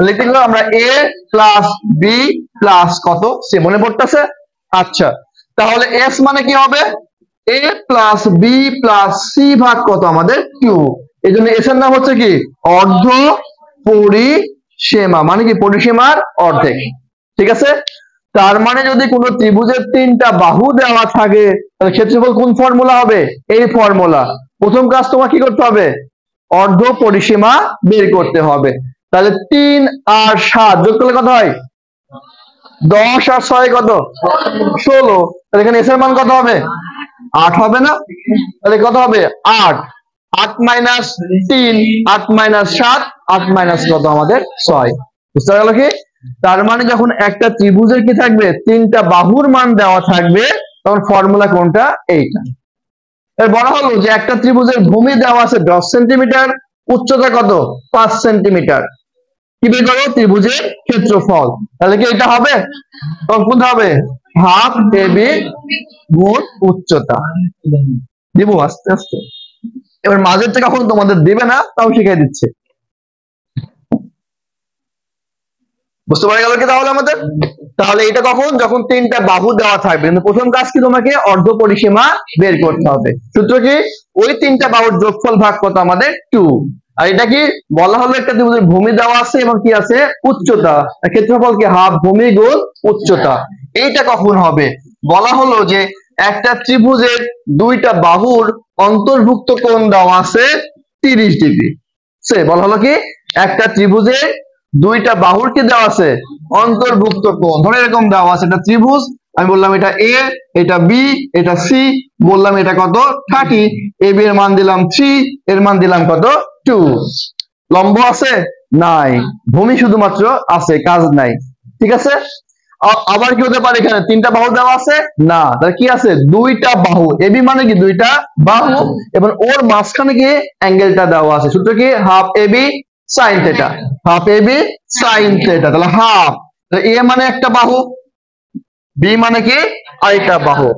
লিখে দিলাম আমরা a প্লাস বি প্লাস কত সি, মনে পড়তেছে? আচ্ছা তাহলে s মানে কি হবে? a plus B plus C ভাগ কত আমাদের? 2। এই জন্য এস এর নাম হচ্ছে কি? অর্ধ পরিসীমা, মানে কি পরিসীমার অর্ধেক। ঠিক আছে, তার মানে যদি কোনো ত্রিভুজের তিনটা বাহু দেওয়া থাকে তাহলে ক্ষেত্রফল কোন ফর্মুলা হবে? এই ফর্মুলা। প্রথম কাজ তোমার কি করতে হবে? অর্ধ পরিসীমা বের করতে হবে। তাহলে 3 আর 7 যোগ করলে কত হয়? 10 আর 6 কত? 16। তাহলে এখানে এস এর মান কত হবে? 8 হবে না? তাহলে কত হবে? 8। 8 মাইনাস 3, 8 মাইনাস 7, 8 মাইনাস কত আমাদের? 6। বুঝতে গেল কি? তার মানে যখন একটা ত্রিভুজের কি থাকবে? তিনটা বাহুর মান দেওয়া থাকবে, তখন ফর্মুলা কোনটা? এইটা। এর বলা হলো যে একটা ত্রিভুজের ভূমি দেওয়া আছে 10 সেন্টিমিটার, উচ্চতা কত? 5 সেন্টিমিটার। কি বের করো? ত্রিভুজের ক্ষেত্রফল। তাহলে কি এটা হবে? তখন কোনটা হবে? হাফ এ বি গুণ উচ্চতা। দিব আস্তে আস্তে, এবার মাঝের থেকে কখন তোমাদের দিবে না, তাও শিখিয়ে দিচ্ছে। বুঝতে পারা গেল কি তাহলে আমাদের? তাহলে এটা কখন, যখন তিনটা বাহু দেওয়া থাকবে। কিন্তু প্রথম কাজ কি, তোমাকে অর্ধ পরিসীমা বের করতে হবে। সূত্র কি, ওই তিনটা বাহুর যোগফল ভাগ কত আমাদের 2। আর এটা কি বলা হলো, একটা ত্রিভুজের ভূমি দেওয়া আছে এবং কি আছে উচ্চতা, ক্ষেত্রফল কি হাফ ভূমি গুণ উচ্চতা। এইটা কখন হবে, বলা হলো যে একটা ত্রিভুজের দুইটা বাহুর অন্তর্ভুক্ত কোণ দেওয়া আছে 30 ডিগ্রি। সে বলা হলো কি, একটা ত্রিভুজের দুইটা বাহুর কি দেওয়া আছে অন্তর্ভুক্ত কোণ। ধরো এরকম দেওয়া আছে একটা ত্রিভুজ, আমি বললাম এটা এ, এটা বি, এটা সি, বললাম এটা কত 30, এ বি এর মান দিলাম 3, এর মান দিলাম কত 2। লম্ব আছে নাই, ভূমি শুধুমাত্র আছে, কাজ নাই। ঠিক আছে, আবার কি হতে পারে, এখানে তিনটা বাহু দেওয়া আছে না, তাহলে কি আছে দুইটা বাহু, এবি মানে কি দুইটা বাহু, এবং ওর মাঝখানে কি অ্যাঙ্গেলটা দেওয়া আছে। সূত্র কি half AB sine theta, half AB sine theta. তাহলে হাফ, এ মানে একটা বাহু, বি মানে কি আরেকটা বাহু,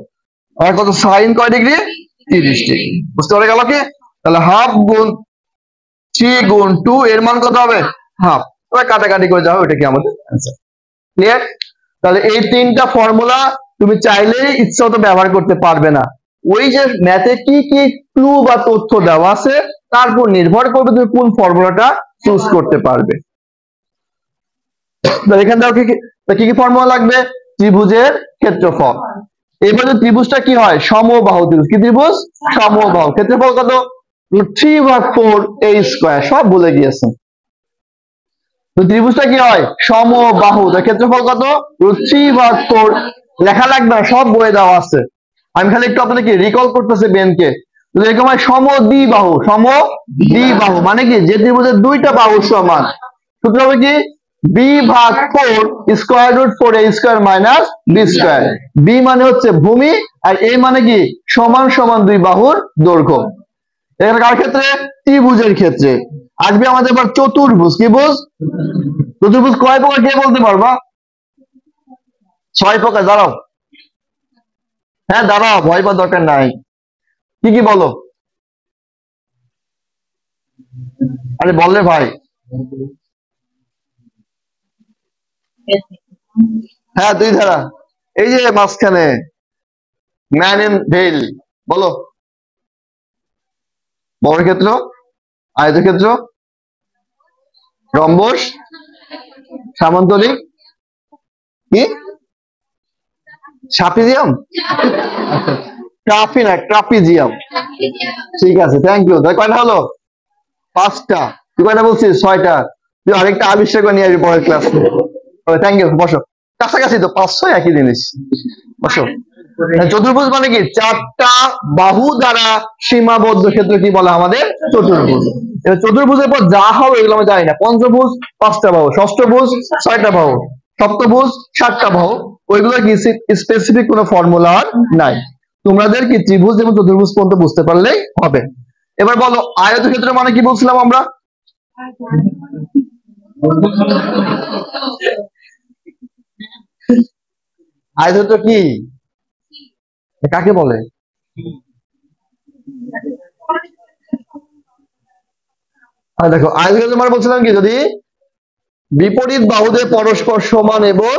আর কত সাইন কয় ডিগ্রি 30 ডিগ্রি। বুঝতে পারা গেল কি? তাহলে হাফ গুণ 3 গুণ 2 এর মান কত হবে হাফ। কাটাকাটি করে যাও, এটা কি আমাদের অ্যান্সার। ক্লিয়ার? তাহলে এই তিনটা ফর্মুলা তুমি চাইলেই ইচ্ছা মতো ব্যবহার করতে পারবে না। ওই যে ম্যাথে কি কি ক্লু বা তথ্য দেওয়া আছে তার উপর নির্ভর করবে তুমি কোন ফর্মুলাটা চুজ করতে পারবে। তাহলে এখানে দাও কি কি ফর্মুলা লাগবে, ত্রিভুজের ক্ষেত্রফল। এবারে ত্রিভুজটা কি হয় সমবাহু ত্রিভুজ, কি ত্রিভুজ সমবাহু, ক্ষেত্রফল কত 3/4 a স্কয়ার, সব ভুলে গিয়েছেন। তো ত্রিভুজটা কি হয় সমবাহু, তার ক্ষেত্রফল কত 3/4, লেখা লাগবে না, সব বইয়ে দেওয়া আছে। আমি খালি একটু আপনাকে রিকল করতেছি বেনকে। এরকম হয় সমদ্বিবাহু, সমদ্বিবাহু মানে কি যে ত্রিভুজের দুইটা বাহু সমান। সূত্র হবে কি b/4 square root 4a square minus b square. b মানে হচ্ছে ভূমি আর a মানে কি সমান সমান দুই বাহুর দৈর্ঘ্য। এখানে কার ক্ষেত্রে, ত্রিভুজের ক্ষেত্রে। আসবে আমাদের এবার চতুর্ভুজ। কি বুঝ, চতুর্ভুজ কয় প্রকার কে বলতে পারবা? 6 প্রকার। দাঁড়াও, হ্যাঁ দাঁড়াও, ভয় পাওয়ার দরকার নাই। কি কি বলো, আরে বললে ভাই। হ্যাঁ দুই ধারা, এই যে মাঝখানে ম্যান ইন ভেল, বলো। বর্গক্ষেত্র, আয়তক্ষেত্র, রম্বস, সামান্তরিক, কি ট্রাপিজিয়াম, ট্রাফি না ট্রাপিজিয়াম। ঠিক আছে, থ্যাংক ইউ। তাই কয়টা হলো 5টা, তুই কয়টা বলছিস 6টা, তুই আরেকটা আবিষ্কার করে নিয়ে আসবি পরের ক্লাস। থ্যাংক ইউ, বসো। কাছাকাছি তো 500 একই জিনিস, বসো। চতুর্ভুজ মানে কি চারটা বাহু দ্বারা সীমাবদ্ধ ক্ষেত্র কি বলা আমাদের চতুর্ভুজ। চতুর্ভুজের পর যা হবে এগুলো আমি জানি না। পঞ্চভুজ 5টা বাহু, ষষ্ঠভুজ 6টা বাহু, সপ্তভুজ 7টা বাহু, ওইগুলো কি স্পেসিফিক কোনো ফর্মুলা নাই। তোমাদের কি ত্রিভুজ এবং চতুর্ভুজ পর্যন্ত বুঝতে পারলেই হবে। এবার বলো আয়তক্ষেত্র মানে কি বলছিলাম আমরা? আয়তক্ষেত্র কি কাকে বলে? দেখো আয়তক্ষেত্র মানে বলছিলাম কি, যদি বিপরীত বাহুদের পরস্পর সমান এবং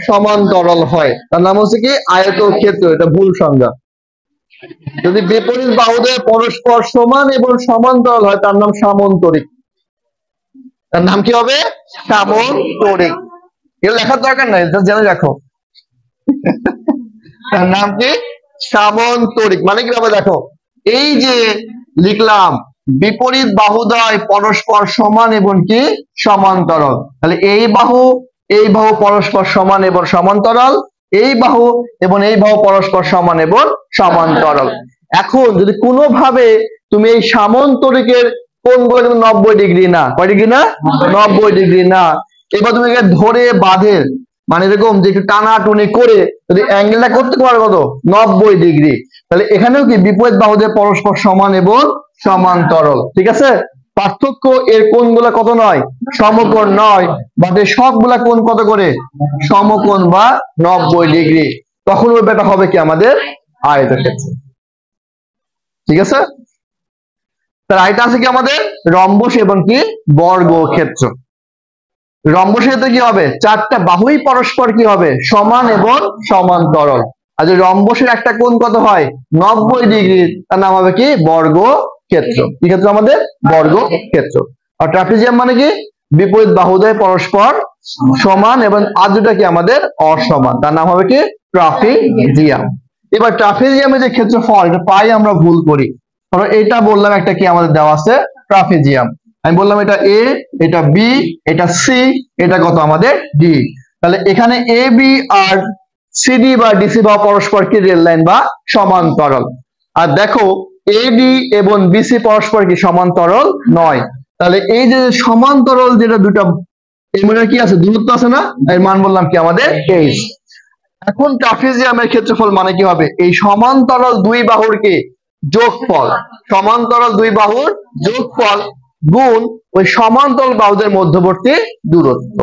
সমান্তরাল হয় তার নাম হচ্ছে কি আয়তক্ষেত্র। এটা ভুল সংজ্ঞা। যদি বিপরীত বাহুদের পরস্পর সমান এবং সমান্তরাল হয় তার নাম সামান্তরিক। তার নাম কি হবে সামান্তরিক। এর লেখার দরকার নাই, জেনে রাখো। তার নাম কি সামান্তরিক। মানে কি ভাবে দেখো, এই যে লিখলাম বিপরীত বাহুদ্বয় পরস্পর সমান এবং কি সমান্তরাল, তাহলে এই বাহু পরস্পর সমান এবং সমান্তরাল, এই বাহু এবং এই বাহু পরস্পর সমান এবং সমান্তরাল। এখন যদি কোনোভাবে তুমি এই সামান্তরিকের কোণগুলো কিন্তু 90 ডিগ্রি না, কয় ডিগ্রি না 90 ডিগ্রি না। এবার তুমি ধরে বাঁধে মানে এরকম যে একটু টানাটুনি করে যদি অ্যাঙ্গেলটা করতে পারো কত 90 ডিগ্রি, তাহলে এখানেও কি বিপরীত বাহুদের পরস্পর সমান এবং সমান্তরাল। ঠিক আছে, পার্থক্য এর কোণগুলো কত নয় সমকোণ নয়, বাট এর সবগুলা কোণ কত করে সমকোণ বা 90 ডিগ্রি। তখন ওই ব্যাপারটা হবে কি আমাদের আয়তক্ষেত্র। ঠিক আছে, তার আয়টা আছে কি আমাদের রম্বস এবং কি বর্গক্ষেত্র। রম্বসের ক্ষেত্রে কি হবে, চারটা বাহুই পরস্পর কি হবে, সমান এবং সমান্তরাল। আর যদি রম্বসের একটা কোণ কত হয়, 90 ডিগ্রি, তার নাম হবে কি, বর্গক্ষেত্র। কি ক্ষেত্র আমাদের, বর্গক্ষেত্র। আর ট্রাপিজিয়াম মানে কি, বিপরীত বাহুদ্বয় পরস্পর সমান এবং আর দুটা কি আমাদের অসমান, তার নাম হবে কি, ট্রাপিজিয়াম। এবার ট্রাপিজিয়ামের যে ক্ষেত্রফল, এটা পাই আমরা ভুল করি। ধরো এটা বললাম একটা কি আমাদের দেওয়া আছে ট্রাপিজিয়াম, আমি বললাম এটা এ, এটা বি, এটা সি, এটা কত আমাদের ডি। তাহলে এখানে এ বি আর সিডি বা ডিসি বা পরস্পর কি রেল লাইন বা সমান্তরাল। আর দেখো এডি এবং বিসি পরস্পর কি সমান্তরাল নয়। তাহলে এই যে সমান্তরাল যেটা দুটা, এর মধ্যে কি আছে, দূরত্ব আছে না, এর মান বললাম কি আমাদের এইচ। এখন ট্রাপিজিয়ামের ক্ষেত্রফল মানে কি হবে, এই সমান্তরাল দুই বাহুর কি যোগফল, সমান্তরাল দুই বাহুর যোগফল গুণ ওই সমান্তরাল বাহুদের মধ্যবর্তী দূরত্ব।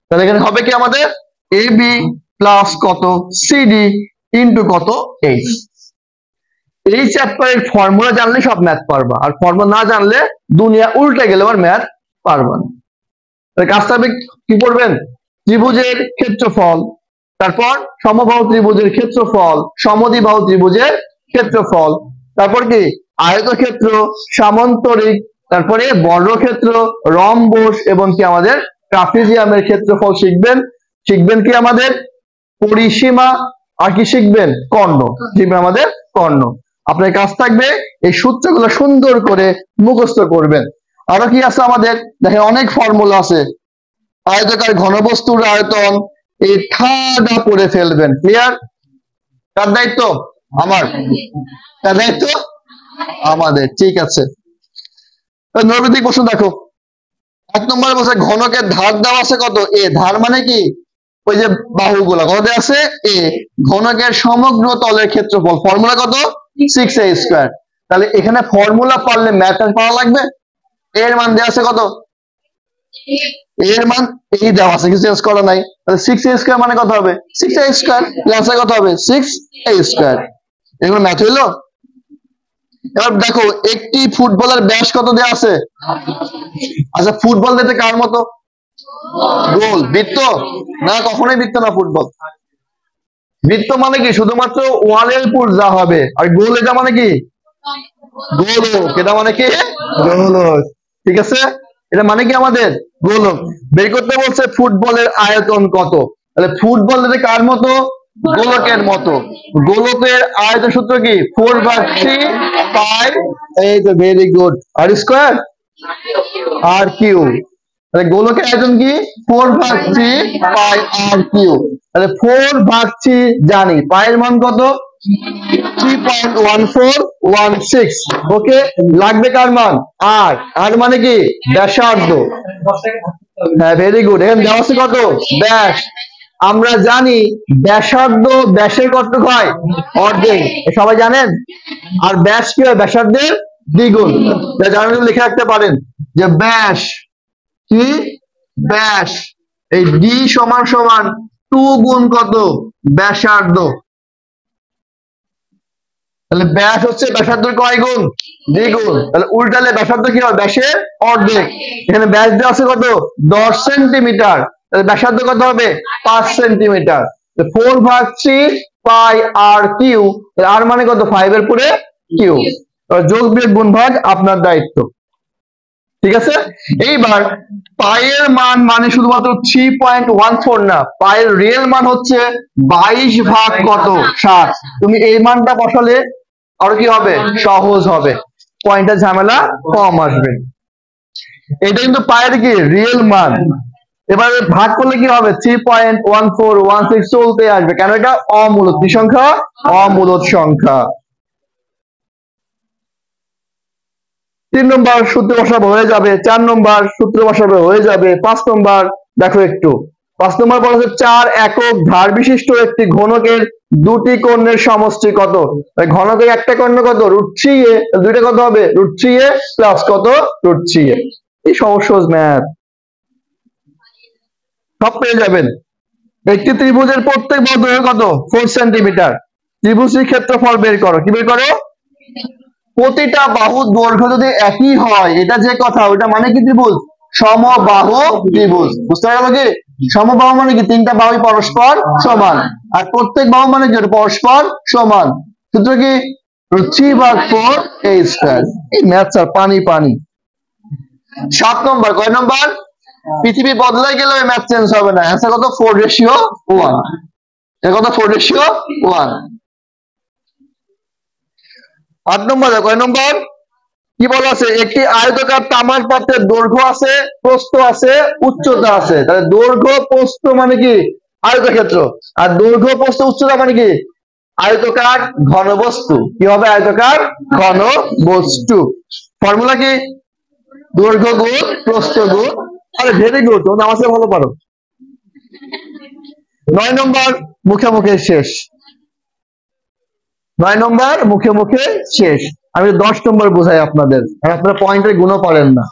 তাহলে এখানে হবে কি আমাদের এ বি প্লাস কত সিডি ইন্টু কত এইচ। এই চ্যাপ্টারের ফর্মুলা জানলে সব ম্যাথ পারবা, আর ফর্মুলা না জানলে দুনিয়া উল্টে গেলে আর ম্যাথ পারবা না। কাজটা কি করবেন, ত্রিভুজের ক্ষেত্রফল, তারপর সমবাহু ত্রিভুজের ক্ষেত্রফল, সমদ্বিবাহু ত্রিভুজের ক্ষেত্রফল, তারপর কি আয়তক্ষেত্র, সামান্তরিক, তারপরে বর্গক্ষেত্র, রম্বস এবং কি আমাদের ট্রাপিজিয়ামের ক্ষেত্রফল শিখবেন। শিখবেন কি আমাদের পরিসীমা, আর কি শিখবেন, কর্ণ শিখবেন আমাদের কর্ণ। আপনার কাজ থাকবে এই সূত্রগুলো সুন্দর করে মুখস্থ করবেন। আরো কি আছে আমাদের, দেখেন অনেক ফর্মুলা আছে। আয়তাকার ঘনবস্তুর আয়তন, এই ঠাডা করে ফেলবেন। ক্লিয়ার? কার দায়িত্ব, আমার। কার দায়িত্ব, আমাদের। ঠিক আছে, নৈর্ব্যক্তিক প্রশ্ন দেখো। 1 নম্বরে বলছে ঘনকের ধার দেওয়া আছে কত, এ। ধার মানে কি, ওই যে বাহুগুলা কত আছে এ। ঘনকের সমগ্র তলের ক্ষেত্রফল, ফর্মুলা কত, 6a²। তাহলে এখানে ফর্মুলা পারলে ম্যাথ পাওয়া লাগবে। এর মান দেওয়া আছে কত, এর মান এই দেওয়া আছে, কিছু চেঞ্জ করা নাই। তাহলে 6a² মানে কত হবে, 6a²। আনসার কত হবে, 6a²। এগুলো ম্যাথ হইলো। এবার দেখো একটি ফুটবলের ব্যাস কত দেওয়া আছে। আচ্ছা ফুটবল দেখতে কার মতো, গোল, বৃত্ত না, কখনোই বৃত্ত না। ফুটবল বৃত্ত মানে কি শুধুমাত্র ওয়ালের উপর যা হবে, আর গোল এটা মানে কি গোলক, এটা মানে কি গোলক। ঠিক আছে, এটা মানে কি আমাদের গোলক। বের করতে বলছে ফুটবলের আয়তন কত, তাহলে ফুটবল এটা কার মতো, গোলকের মতো। গোলকের আয়তন সূত্র কি, 4/3 পাই, এই তো ভেরি গুড, আর স্কয়ার আর কিউ। তাহলে গোলকের আয়তন কি, 4/3 পাই আর কিউ। তাহলে 4/3 জানি, পায়ের মান কত, 3.1416। ওকে, লাগবে কার মান, আর। আর মানে কি ব্যাসার্ধ। হ্যাঁ ভেরি গুড, এখানে দেওয়া আছে কত, ব্যাস। আমরা জানি ব্যাসার্ধ ব্যাসের কত হয়, অর্ধেক, সবাই জানেন। আর ব্যাস কি হয়, ব্যাসার্ধের দ্বিগুণ। জানেন, লিখে রাখতে পারেন যে ব্যাস কি, ব্যাস এই ডি সমান সমান 2 গুণ কত, ব্যাসার্ধ। তাহলে ব্যাস হচ্ছে ব্যাসার্ধের কয় গুণ, দ্বিগুণ। তাহলে উল্টালে ব্যাসার্ধ কি হয়, ব্যাসের অর্ধেক। এখানে ব্যাস দেওয়া আছে কত, 10 সেন্টিমিটার। তাহলে ব্যাসার্ধ কত হবে, 5 সেন্টিমিটার। 4/3 পাই আর কিউ, আর মানে কত, 5 এর পরে কিউ। যোগ বিয়োগ গুণ ভাগ আপনার দায়িত্ব। ঠিক আছে, এইবার পায়ের মান মানে শুধুমাত্র 3.14 না, পায়ের রিয়েল মান হচ্ছে 22 ভাগ কত, 7। তুমি এই মানটা বসালে আর কি হবে, সহজ হবে, পয়েন্টের ঝামেলা কম আসবে। এটা কিন্তু পায়ের কি রিয়েল মান। এবার ভাগ করলে কি হবে, 3.1416 চলতে আসবে, কেন এটা অমূলদ কি সংখ্যা, অমূলদ সংখ্যা। 3 নম্বর সূত্র বসাবো, হয়ে যাবে। 4 নম্বর সূত্র বসাবো, হয়ে যাবে। 5 নম্বর দেখো একটু, 5 নম্বর বলা হচ্ছে 4 একক ধার বিশিষ্ট একটি ঘনকের দুটি কর্ণের সমষ্টি কত। ঘনকের একটা কর্ণ কত, √3a, দুইটা কত হবে, √3a প্লাস কত, √3a। এই সহজ সহজ ম্যাথ সব পেয়ে যাবেন। একটি ত্রিভুজের প্রত্যেক বাহুর দৈর্ঘ্য কত, 4 সেন্টিমিটার। ত্রিভুজটির ক্ষেত্রফল বের করো। কি বের করো, প্রতিটা বাহুর দৈর্ঘ্য যদি একই হয়, এটা যে কথা, ওটা মানে কি ত্রিভুজ, সমবাহু ত্রিভুজ। বুঝতে গেল কি? সমবাহু মানে কি তিনটা বাহুই পরস্পর সমান, আর প্রত্যেক বাহু মানে কি পরস্পর সমান। সূত্র কি? 3/4 a²। এই ম্যাথ আর পানি পানি। 7 নম্বর, কয় নম্বর? পৃথিবী বদলে গেলে ম্যাথ চেঞ্জ হবে না। অ্যান্সার কত? 4:1। এর কত? 4:1। 8 নম্বর, কয় নম্বর? কি বলা আছে? একটি আয়তাকার তামার পাত্রের দৈর্ঘ্য আছে, প্রস্থ আছে, উচ্চতা আছে। তাহলে দৈর্ঘ্য প্রস্থ মানে কি? আয়তক্ষেত্র। আর দৈর্ঘ্য প্রস্থ উচ্চতা মানে কি? আয়তকার ঘনবস্তু। কি হবে? আয়তকার ঘনবস্তু। ফর্মুলা কি? দৈর্ঘ্য গুণ প্রস্থ গুণ। আরে ভেরি গুড, তোমরা আমার সাথে ভালো পারো। 9 নম্বর, মুখে মুখে শেষ। 9 নম্বর মুখে মুখে শেষ। আমি 10 নম্বর বোঝাই আপনাদের, আর আপনারা পয়েন্টের গুণও পারেন না।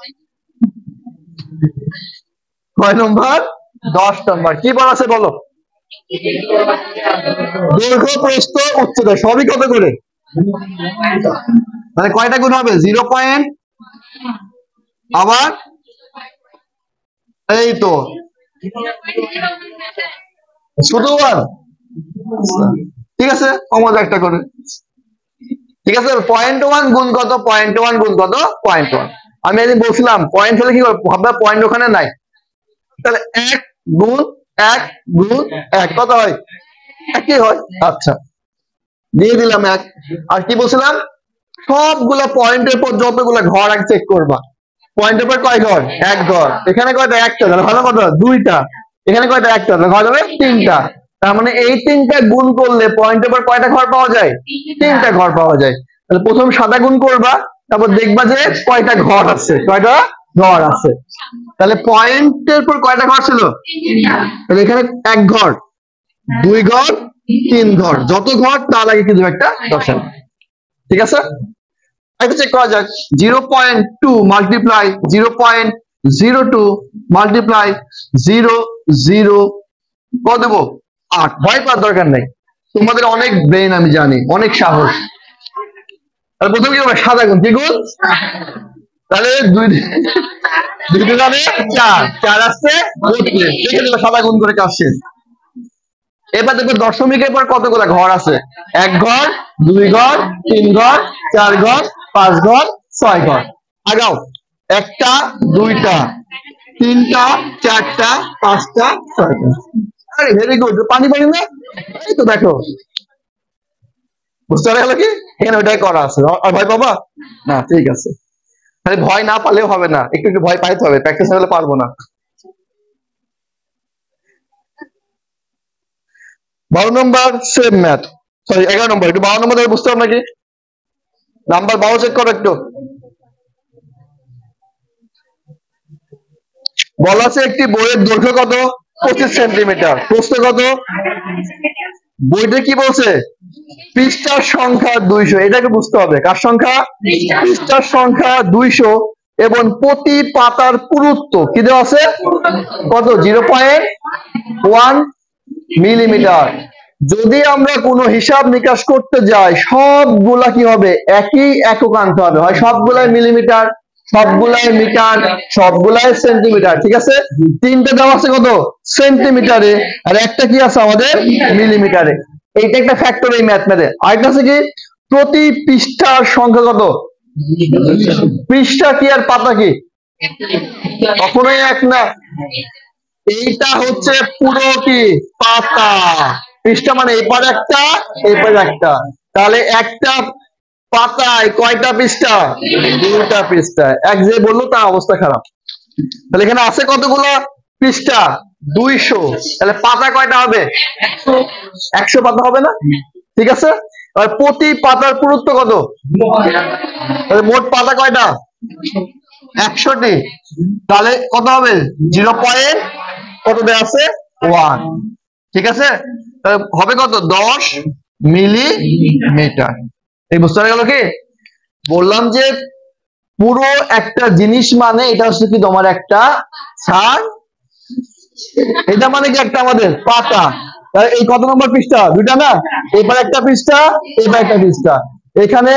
9 নম্বর, 10 নম্বর কি বলা আছে বলো? দৈর্ঘ্য প্রস্থ উচ্চতা সবই কত করে? মানে কয়টা গুণ হবে? 0 পয়েন্ট, আবার এই তো শুধু 1। ঠিক আছে, কমজ একটা করে। ঠিক আছে, 0.1 গুণ কত? 0.1 গুণ কত? 0.1। আমি একদিন বলছিলাম পয়েন্ট হলে কি হবে? পয়েন্ট ওখানে নাই, তাহলে 1 গুণ 1 গুণ 1 কত হয়? 1 হয়। আচ্ছা, দিয়ে দিলাম 1। আর কি বলছিলাম? সবগুলো পয়েন্টের পর যতগুলো ঘর আগে চেক করবা। পয়েন্টের পর কয় ঘর? 1 ঘর। এখানে কয়টা? 1টা। তাহলে ভালো কত? 2টা। এখানে কয়টা? 1টা। তাহলে ঘর হবে 3টা। তার মানে এই 3টা গুণ করলে পয়েন্টের পর কয়টা ঘর পাওয়া যায়? 3টা ঘর পাওয়া যায়। তাহলে প্রথম সাদা গুণ করবা, তারপর দেখবা যে কয়টা ঘর আছে। কয়টা ঘর আছে? তাহলে পয়েন্টের পর কয়টা ঘর ছিল? তাহলে এখানে 1 ঘর, 2 ঘর, 3 ঘর। যত ঘর তার আগে কিন্তু একটা দশমিক। ঠিক আছে, এটা চেক করা যাক। 0.2 মাল্টিপ্লাই 0.02 মাল্টিপ্লাই 0 কত দেবো? 8। ভয় পাওয়ার দরকার নেই, তোমাদের অনেক ব্রেন আমি জানি, অনেক সাহস। তাহলে প্রথমে কি হবে? সাদা গুণ। কি গুণ? তাহলে 2 দুগানে 4, 4 আসছে 32। দেখে দিল সাদা গুণ করে কাজ শেষ। এবার দেখো দশমিকের পর কতগুলো ঘর আছে? 1 ঘর, 2 ঘর, 3 ঘর, 4 ঘর, 5 ঘর, 6 ঘর। আগাও। 1টা, 2টা, 3টা, 4টা, 5টা, 6টা। আরে ভেরি গুড, পানি পানি না? এই তো দেখো, বুঝতে পারা গেল কি? এখানে ওইটাই করা আছে। আর ভয় পাবা না? ঠিক আছে, তাহলে ভয় না পালেও হবে না, একটু একটু ভয় পাইতে হবে, প্র্যাকটিস না হলে পারবো না। 12 নম্বর সেম ম্যাথ, সরি 11 নম্বর। একটু 12 নম্বর বুঝতে হবে নাকি? নাম্বার 12 চেক করো একটু। বলা আছে একটি বইয়ের দৈর্ঘ্য কত? 25 সেন্টিমিটার। প্রস্থ কত? বইটা কি বলছে? পৃষ্ঠার সংখ্যা 200। এটাকে বুঝতে হবে। কার সংখ্যা? পৃষ্ঠার সংখ্যা 200 এবং প্রতি পাতার পুরুত্ব কি দেওয়া আছে? কত? 0.1 মিলিমিটার। যদি আমরা কোনো হিসাব নিকাশ করতে যাই, সবগুলা কি হবে? একই একক আনতে হবে। হয় সবগুলাই মিলিমিটার, সবগুলাই মিটার, সবগুলাই সেন্টিমিটার। ঠিক আছে, 3টে দেওয়া আছে কত? সেন্টিমিটারে, আর একটা কি আছে আমাদের? মিলিমিটারে। এইটা একটা ফ্যাক্টর এই ম্যাথ ম্যাথে। আরেকটা আছে কি? প্রতি পৃষ্ঠার সংখ্যা কত? পৃষ্ঠা কি আর পাতা কি কখনোই এক না। এইটা হচ্ছে পুরো কি পাতা। পৃষ্ঠা মানে এই পারে একটা, এই পারে একটা। তাহলে একটা পাতায় কয়টা পৃষ্ঠা? 2টা পৃষ্ঠা। এক যে বললো তার অবস্থা খারাপ। তাহলে এখানে আছে কতগুলো পৃষ্ঠা? 200। তাহলে পাতা কয়টা হবে? 100 পাতা হবে না? ঠিক আছে, আর প্রতি পাতার পুরুত্ব কত? তাহলে মোট পাতা কয়টা? 100টি। তাহলে কত হবে? 0. কত দেওয়া আছে? 1। ঠিক আছে, তাহলে হবে কত? 10 মিলিমিটার। এই বুঝতে পারা গেল কি? বললাম যে পুরো একটা জিনিস মানে এটা হচ্ছে কি তোমার একটা ছাড়, এটা মানে কি একটা আমাদের পাতা। এই কত নম্বর পৃষ্ঠা? 2টা না? এবার একটা পৃষ্ঠা, এবার একটা পৃষ্ঠা। এখানে